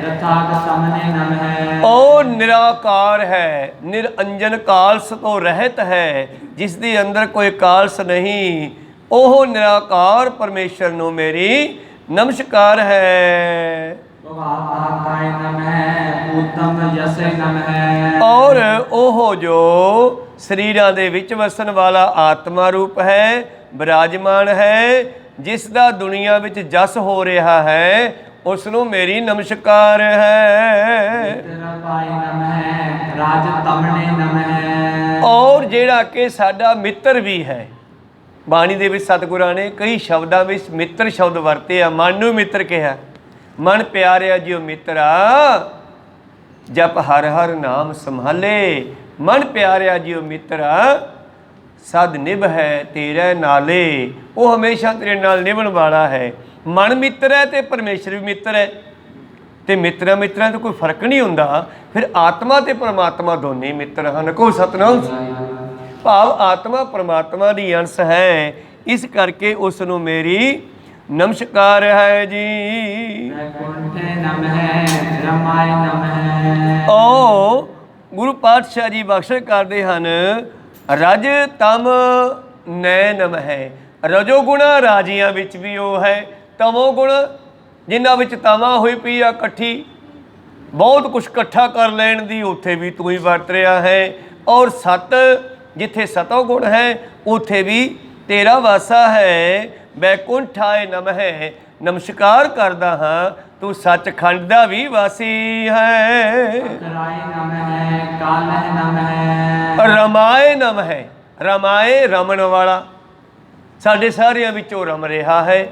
ਰਥਾਗ ਸਾਮਨੇ ਨਮः। ਉਹ ਨਿਰਾਕਾਰ ਹੈ, ਨਿਰੰਜਨ ਕਾਲਸ ਤੋਂ ਰਹਿਤ ਹੈ, ਜਿਸ ਦੇ ਅੰਦਰ ਕੋਈ ਕਾਲਸ ਨਹੀਂ। ਉਹ ਨਿਰਾਕਾਰ ਪਰਮੇਸ਼ਰ ਨੂੰ ਮੇਰੀ ਨਮਸਕਾਰ ਹੈ। ਔਰ ਉਹ ਜੋ ਸਰੀਰਾਂ ਦੇ ਵਿੱਚ ਵਸਣ ਵਾਲਾ ਆਤਮਾ ਰੂਪ ਹੈ, ਵਿਰਾਜਮਾਨ ਹੈ, ਜਿਸ ਦਾ ਦੁਨੀਆ ਵਿੱਚ ਜਸ ਹੋ ਰਿਹਾ ਹੈ, ਉਸ ਨੂੰ ਮੇਰੀ ਨਮਸਕਾਰ ਹੈ। ਔਰ ਜਿਹੜਾ ਕਿ ਸਾਡਾ ਮਿੱਤਰ ਵੀ ਹੈ। ਬਾਣੀ ਦੇ ਵਿੱਚ ਸਤਿਗੁਰਾਂ ਨੇ ਕਈ ਸ਼ਬਦਾਂ ਵਿੱਚ ਮਿੱਤਰ ਸ਼ਬਦ ਵਰਤੇ ਆ। ਮਨ ਨੂੰ ਮਿੱਤਰ ਕਿਹਾ, ਮਨ ਪਿਆਰਿਆ ਜਿਉ ਮਿੱਤਰਾ, ਜਪ ਹਰ ਹਰ ਨਾਮ ਸੰਭਾਲੇ। ਮਨ ਪਿਆਰਿਆ ਜਿਉ ਮਿੱਤਰਾ, ਸਦ ਨਿਭ ਹੈ ਤੇਰੇ ਨਾਲੇ। ਉਹ ਹਮੇਸ਼ਾ ਤੇਰੇ ਨਾਲ ਨਿਭਣ ਵਾਲਾ ਹੈ। ਮਨ ਮਿੱਤਰ ਹੈ ਤੇ ਪਰਮੇਸ਼ਰ ਵੀ ਮਿੱਤਰ ਹੈ, ਤੇ ਮਿੱਤਰਾਂ ਮਿੱਤਰਾਂ ਤੋਂ ਕੋਈ ਫਰਕ ਨਹੀਂ ਹੁੰਦਾ। ਫਿਰ ਆਤਮਾ ਤੇ ਪਰਮਾਤਮਾ ਦੋਨੇ ਮਿੱਤਰ ਹਨ। ਕੋ ਸਤਨਾਮ। ਭਾਵ ਆਤਮਾ ਪਰਮਾਤਮਾ ਦੀ ਅੰਸ਼ ਹੈ, ਇਸ ਕਰਕੇ ਉਸ ਨੂੰ ਮੇਰੀ ਨਮਸਕਾਰ ਹੈ ਜੀ। ਓ ਗੁਰੂ ਪਾਤਸ਼ਾਹ ਜੀ ਬਖਸ਼ਿਸ਼ ਕਰਦੇ ਹਨ, ਰਜ ਤਮ ਨੈ ਨਮਹਿ। ਰਜੋ ਗੁਣ ਰਾਜੀਆਂ ਵਿੱਚ ਵੀ ਉਹ ਹੈ, ਤਮੋ ਗੁਣ ਜਿਨ੍ਹਾਂ ਵਿੱਚ ਤਮਾ ਹੋਈ ਪਈ ਆ ਇਕੱਠੀ, ਬਹੁਤ ਕੁਛ ਇਕੱਠਾ ਕਰ ਲੈਣ ਦੀ, ਉੱਥੇ ਵੀ ਤੂੰ ਹੀ ਵਰਤ ਰਿਹਾ ਹੈ। ਔਰ ਸਤ, ਜਿੱਥੇ ਸਤੋ ਗੁਣ ਹੈ ਉੱਥੇ ਵੀ ਤੇਰਾ ਵਾਸਾ ਹੈ। ਬੈਕੁੰਠਾਏ ਨਮਹਿ, ਨਮਸਕਾਰ ਕਰਦਾ ਹਾਂ, ਤੂੰ ਸੱਚਖੰਡ ਦਾ ਵੀ ਵਾਸੀ ਹੈ। ਰਮਾਏ ਨਮਹਿ, ਰਮਾਏ ਰਮਣ ਵਾਲਾ, ਸਾਡੇ ਸਾਰਿਆਂ ਵਿੱਚੋਂ ਰਮ ਰਿਹਾ ਹੈ।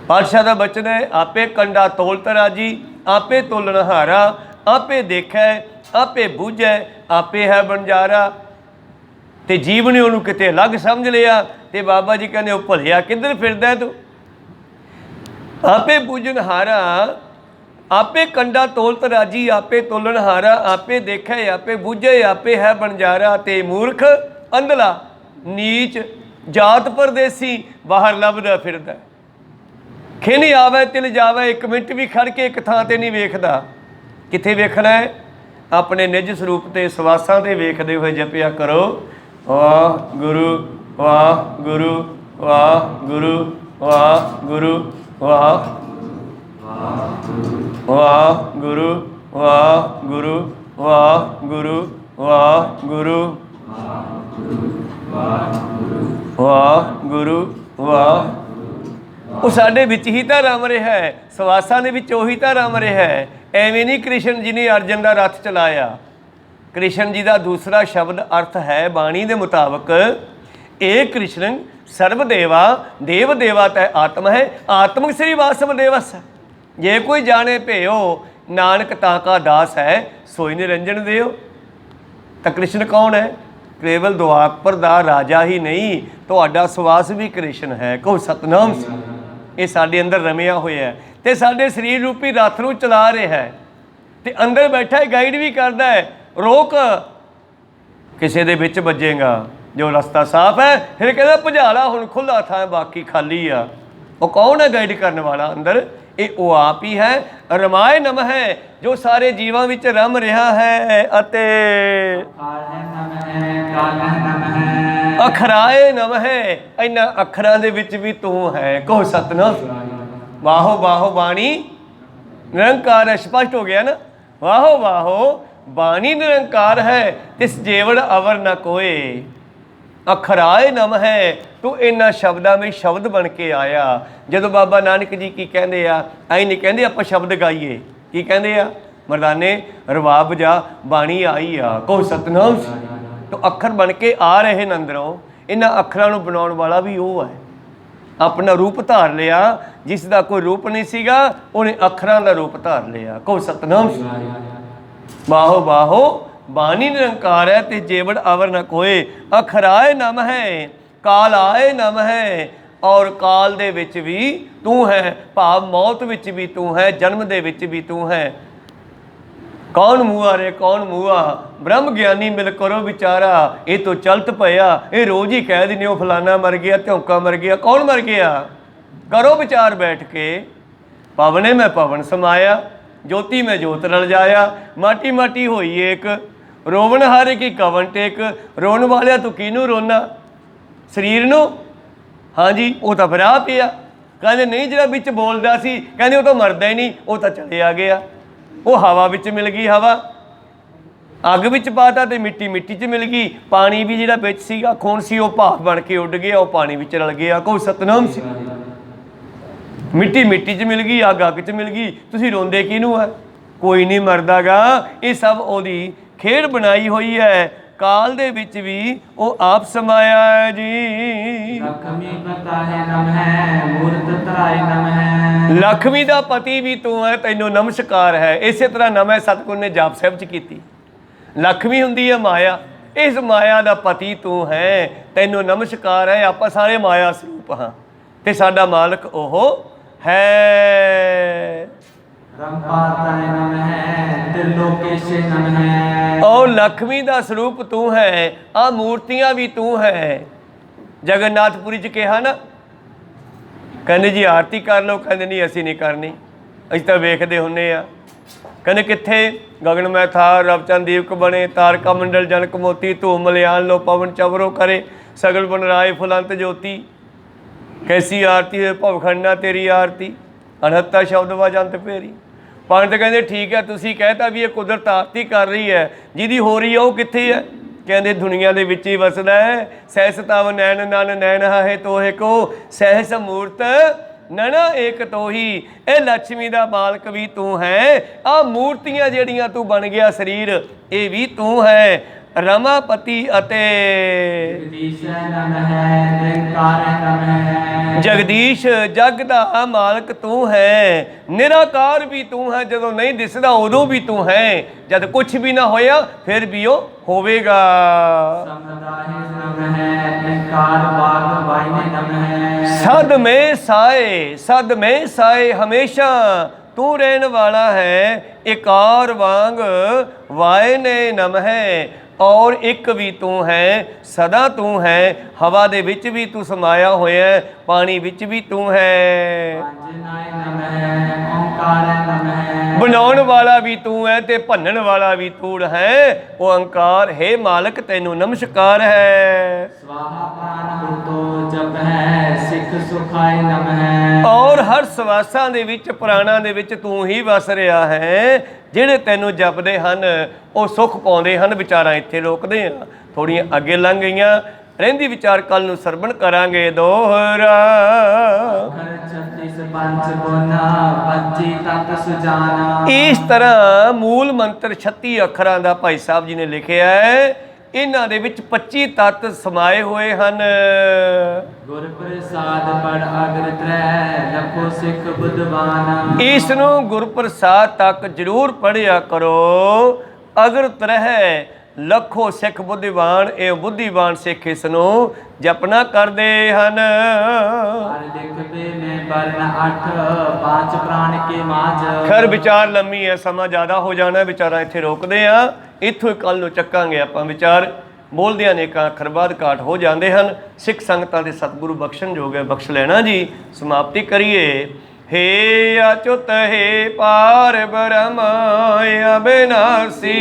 ਪਾਤਸ਼ਾਹ ਦਾ ਬਚਨ ਹੈ, ਆਪੇ ਕੰਡਾ ਤੋਲਤ ਰਾਜੀ, ਆਪੇ ਤੋਲਣਹਾਰਾ, ਆਪੇ ਦੇਖੈ, ਆਪੇ ਬੂਝੈ, ਆਪੇ ਹੈ ਬਣਜਾਰਾ। ਤੇ ਜੀਵ ਨੇ ਉਹਨੂੰ ਕਿਤੇ ਅਲੱਗ ਸਮਝ ਲਿਆ, ਤੇ ਬਾਬਾ ਜੀ ਕਹਿੰਦੇ ਉਹ ਭਲਿਆ ਕਿੱਧਰ ਫਿਰਦਾ ਤੂੰ। ਆਪੇ ਬੂਝਣਹਾਰਾ, ਆਪੇ ਕੰਡਾ ਤੋਲਤ ਰਾਜੀ, ਆਪੇ ਤੋਲਣਹਾਰਾ, ਆਪੇ ਦੇਖੈ, ਆਪੇ ਬੂਝੇ, ਆਪੇ ਹੈ ਬਣਜਾਰਾ। ਤੇ ਮੂਰਖ, ਅੰਧਲਾ, ਨੀਚ, ਜਾਤ ਪਰਦੇਸੀ ਬਾਹਰ ਲੱਭਦਾ ਫਿਰਦਾ। ਖਿਨ ਆਵੇ ਤਿਲ ਜਾਵੇ, ਇੱਕ ਮਿੰਟ ਵੀ ਖੜ ਕੇ ਇੱਕ ਥਾਂ ਤੇ ਨਹੀਂ ਵੇਖਦਾ। ਕਿੱਥੇ ਵੇਖਣਾ ਹੈ? ਆਪਣੇ ਨਿੱਜ ਸਰੂਪ ਤੇ ਸਵਾਸਾਂ ਤੇ ਵੇਖਦੇ ਹੋਏ ਜਪਿਆ ਕਰੋ, ਵਾਹਿਗੁਰੂ ਵਾਹਿਗੁਰੂ ਵਾਹਿਗੁਰੂ ਵਾਹਿਗੁਰੂ ਵਾਹਿਗੁਰੂ ਵਾਹਿਗੁਰੂ ਵਾਹਿਗੁਰੂ ਵਾਹਿਗੁਰੂ ਵਾਹਿਗੁਰੂ ਵਾਹ। ਉਹ ਸਾਡੇ ਵਿੱਚ ਹੀ ਤਾਂ ਰਮ ਰਿਹਾ ਹੈ, ਸਵਾਸਾਂ ਦੇ ਵਿੱਚ ਉਹੀ ਤਾਂ ਰਮ ਰਿਹਾ ਹੈ। ਐਵੇਂ ਨਹੀਂ ਕ੍ਰਿਸ਼ਨ ਜੀ ਨੇ ਅਰਜਨ ਦਾ ਰੱਥ ਚਲਾਇਆ। ਕ੍ਰਿਸ਼ਨ ਜੀ ਦਾ ਦੂਸਰਾ ਸ਼ਬਦ ਅਰਥ ਹੈ ਬਾਣੀ ਦੇ ਮੁਤਾਬਕ, ਇਹ ਕ੍ਰਿਸ਼ਨ ਸਰਬ ਦੇਵਾ ਦੇਵ ਦੇਵਾ ਤੈ ਆਤਮ ਹੈ, ਆਤਮਕ ਸ੍ਰੀ ਵਾਸਵ ਦੇਵਸ। ਜੇ ਕੋਈ ਜਾਣੇ ਭਿਓ ਨਾਨਕ ਤਾਂ ਕਾ ਦਾਸ ਹੈ, ਸੋਈ ਨਿਰੰਜਨ ਦਿਓ। ਤਾਂ ਕ੍ਰਿਸ਼ਨ ਕੌਣ ਹੈ? ਕੇਵਲ ਦੁਆਪਰ ਦਾ ਰਾਜਾ ਹੀ ਨਹੀਂ, ਤੁਹਾਡਾ ਸਵਾਸ ਵੀ ਕ੍ਰਿਸ਼ਨ ਹੈ। ਕਹੋ ਸਤਨਾਮ। ਇਹ ਸਾਡੇ ਅੰਦਰ ਰਮਿਆ ਹੋਇਆ ਤੇ ਸਾਡੇ ਸਰੀਰ ਰੂਪੀ ਰੱਥ ਨੂੰ ਚਲਾ ਰਿਹਾ ਹੈ, ਤੇ ਅੰਦਰ ਬੈਠਾ ਗਾਈਡ ਵੀ ਕਰਦਾ ਹੈ, ਰੋਕ ਕਿਸੇ ਦੇ ਵਿੱਚ ਵੱਜੇਗਾ, ਜੋ ਰਸਤਾ ਸਾਫ਼ ਹੈ। ਫਿਰ ਕਹਿੰਦਾ ਭੁਜਾਲਾ, ਹੁਣ ਖੁੱਲ੍ਹਾ ਥਾਂ ਬਾਕੀ ਖਾਲੀ ਆ। ਉਹ ਕੌਣ ਹੈ ਗਾਈਡ ਕਰਨ ਵਾਲਾ ਅੰਦਰ? ਇਹ ਉਹ ਆਪ ਹੀ ਹੈ। ਰਮਾਏ ਨਮਹਿ, ਜੋ ਸਾਰੇ ਜੀਵਾਂ ਵਿੱਚ ਰਮ ਰਿਹਾ ਹੈ। ਅਤੇ ਅਖਰਾਏ ਨਮਹਿ, ਇਹਨਾਂ ਅੱਖਰਾਂ ਦੇ ਵਿੱਚ ਵੀ ਤੂੰ ਹੈ। ਕਹੋ ਸਤਨਾਮ। वाहो वाहो बाणी निरंकार है, स्पष्ट हो गया ना। वाहो वाहो बाणी निरंकार है, तिस जेवड़ अवर न कोए, अखराए नम है, तू इन्हां शब्दां में शब्द बन के आया। जदों बाबा नानक जी की कहते आ, ऐ नहीं कहते आपां शब्द गाइए, की कहते आ मरदाने रवाब जा बाणी आई आ, को सतनाम सी। तो अखर बन के आ रहे न अंदरों, इन्हां अखरां नूं बनाउण वाला भी वो है। अपना रूप धार लिया, जिस दा कोई रूप नहीं सीगा, उन्हें अखरां दा रूप धार लिया। को सतनाम सी। बाहो बाहो बाणी निरंकार है, ते जेवड़ अवर न कोए, अखराए नम है, काल आए नम है, और काल दे विच भी तू है, भाव मौत विच भी तू है, जन्म दे विच भी तू है। कौन मुआ रे कौन मुआ, ब्रह्म ज्ञानी मिल करो विचारा, ये तो चलत पया, ये रोज ही कह दिने फलाना मर गया, त्योंका मर गया। कौन मर गया? करो विचार बैठ के। पवने में पवन समाया, ज्योति में ज्योत रल जाया, माटी माटी होई एक, रोवन हारे की कवन टेक, रोन वालिया तू किनू रोना? शरीर नू? हाँ जी, वो तो फिर आ पिया। कहते नहीं जो बिच बोलता सी, कहते वो तो मरदा ही नहीं, वो तो चले आ गया। वो हवा विच मिल गई, हवा अग विच पाता तो मिट्टी मिट्टी च मिल गई, पानी भी जिहड़ा विच सीगा खून सी वो भाप बन के उड़ गया, वो पानी विच रल गया। कोई सतनाम सी। मिट्टी मिट्टी च मिल गई, अग अग च मिल गई। तुसीं रोंदे किहनूं है? कोई नहीं मरदा गा, ये सब ओदी खेड़ बनाई हुई है। काल दे विच भी वो आप समाया है जी। लक्ष्मी पता है नम है, मूर्त तराए नम है। लक्ष्मी दा पति भी तू है, तैनों नमस्कार है। इसे तरह नम है सतगुर ने जाप साहिब च कीती। लक्ष्मी हुंदी है माया, इस माया दा पति तू है, तैनों नमस्कार है। आपां सारे माया स्वरूप हाँ, ते साडा मालक ओहो है। और लक्ष्मी का स्वरूप तू है, आ मूर्तियां भी तू है। जगन्नाथपुरी च कहा ना, कहने जी आरती कर लो, कहने नहीं असी नहीं करनी, असीं तां वेखदे हुन्ने आ। कहने कित्थे? गगन में था रवचंद दीपक बने, तारका मंडल जनक मोती, धूम मलयान लो पवन चवरो करे, सगल बनराए फुलंत ज्योति। कैसी आरती है भवखंडा तेरी आरती, अनहत्ता शब्द वजंत फेरी। पंडित कहते ठीक है, तुसीं कहता भी ये कुदरत आरती कर रही है, जिहदी हो रही है वो कित्थे है? कहते दुनिया दे विच ही वसदा है। सहस तव नैन नन नैन है तोहे को, सहस मूर्त नैना एक तो ही। ए लक्ष्मी दा मालक भी तू है, आ मूर्तियां जिहड़ियां तू बन गया शरीर, ये भी तू है। रमापति अते जगदीश जग दा मालक तू है। निराकार भी तू है, जदों नहीं दिसदा उदों भी तू है, जद कुछ भी ना होया फिर भी वो होवेगा। सद में साए, सद में साए हमेशा तू रहन वाला है। एकार वांग वाए ने नम है, और एक भी तू है, सदा तू है। हवा दे विच भी तू समाया होया है, पानी विच भी तू है। बनाउण वाला भी तू है, ते भन्नण वाला भी तू है। वो अंकार हे मालक तैनू नमस्कार है। और हर सवासां दे विच प्राणां दे विच तू ही वस रहा है। ਜਿਹੜੇ ਤੈਨੂੰ ਜਪਦੇ ਹਨ ਉਹ ਸੁੱਖ ਪਾਉਂਦੇ ਹਨ। ਵਿਚਾਰਾਂ ਇੱਥੇ ਰੋਕਦੇ ਆ, ਥੋੜੀਆਂ ਅੱਗੇ ਲੰਘ ਗਈਆਂ, ਰਹਿੰਦੀ ਵਿਚਾਰ ਕੱਲ ਨੂੰ ਸਰਵਣ ਕਰਾਂਗੇ ਦੋਹਰਾ। ਇਸ ਤਰ੍ਹਾਂ ਮੂਲ ਮੰਤਰ 36 ਅੱਖਰਾਂ ਦਾ ਭਾਈ ਸਾਹਿਬ ਜੀ ਨੇ ਲਿਖਿਆ ਹੈ। ਇਹਨਾਂ ਦੇ ਵਿੱਚ 25 ਤੱਤ ਸਮਾਏ ਹੋਏ ਹਨ। ਗੁਰ ਪ੍ਰਸਾਦ ਪੜ ਅਗਰ ਤ੍ਰੈ ਲਖੋ ਸਿੱਖ ਬੁੱਧਵਾਨ। ਇਸ ਨੂੰ ਗੁਰ ਪ੍ਰਸਾਦ ਤੱਕ ਜ਼ਰੂਰ ਪੜ੍ਹਿਆ ਕਰੋ। ਅਗਰ ਤ੍ਰੈ ਲੱਖੋ ਸਿੱਖ ਬੁੱਧੀਵਾਨ, ਇਹ ਬੁੱਧੀਵਾਨ ਸਿੱਖ ਇਸ ਨੂੰ ਜਪਨਾ ਕਰਦੇ ਹਨ। ਖੈਰ ਵਿਚਾਰ ਲੰਮੀ ਹੈ, ਸਮਾਂ ਜ਼ਿਆਦਾ ਹੋ ਜਾਣਾ, ਵਿਚਾਰਾਂ ਇੱਥੇ ਰੋਕਦੇ ਆ। ਇੱਥੋਂ ਕੱਲ ਨੂੰ ਚੱਕਾਂਗੇ ਆਪਾਂ ਵਿਚਾਰ। ਬੋਲਦਿਆਂ ਅਨੇਕਾਂ ਅੱਖਰ ਬਾਅਦ ਘਾਟ ਹੋ ਜਾਂਦੇ ਹਨ। ਸਿੱਖ ਸੰਗਤਾਂ ਦੇ ਸਤਿਗੁਰੂ ਬਖਸ਼ਣ ਜੋਗ ਹੈ, ਬਖਸ਼ ਲੈਣਾ ਜੀ। ਸਮਾਪਤੀ ਕਰੀਏ। हे अच्युत हे पार ब्रह्म अविनाशी,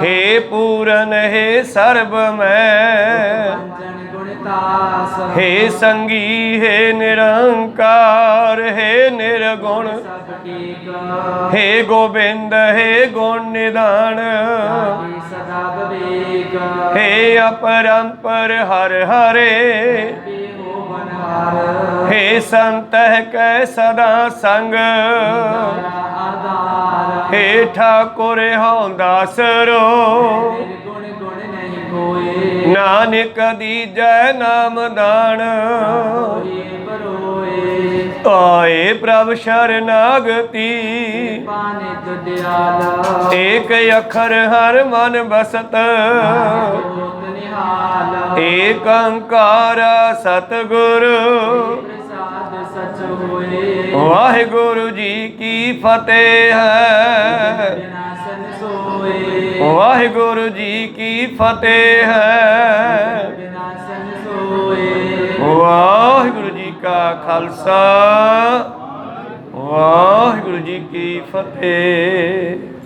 हे पूरन हे सर्व में, तास हे संगी हे निरंकार हे निर्गुण सब टेक हे गोबिंद हे गुण निधान जाहि सदा विवेक हे अपरंपर हर हरे हो बनहार हे संत कै सदा संग आधार हे ठाकुर हौं दासरो निर्गुण गुण नहीं कोई नानक दीजै नाम दान होए बरोए आए प्रभ शरणागति पानित दयाल एक अखर हर मन बसत होत निहाल एक अंकार सतगुर प्रसाद सच होए वाहिगुरु जी की फतेह है विनाशन सोए वाहिगुरु जी की फतेह है विनाशन सोए वाहिगुरु जी का खालसा वाहिगुरु जी की फतेह।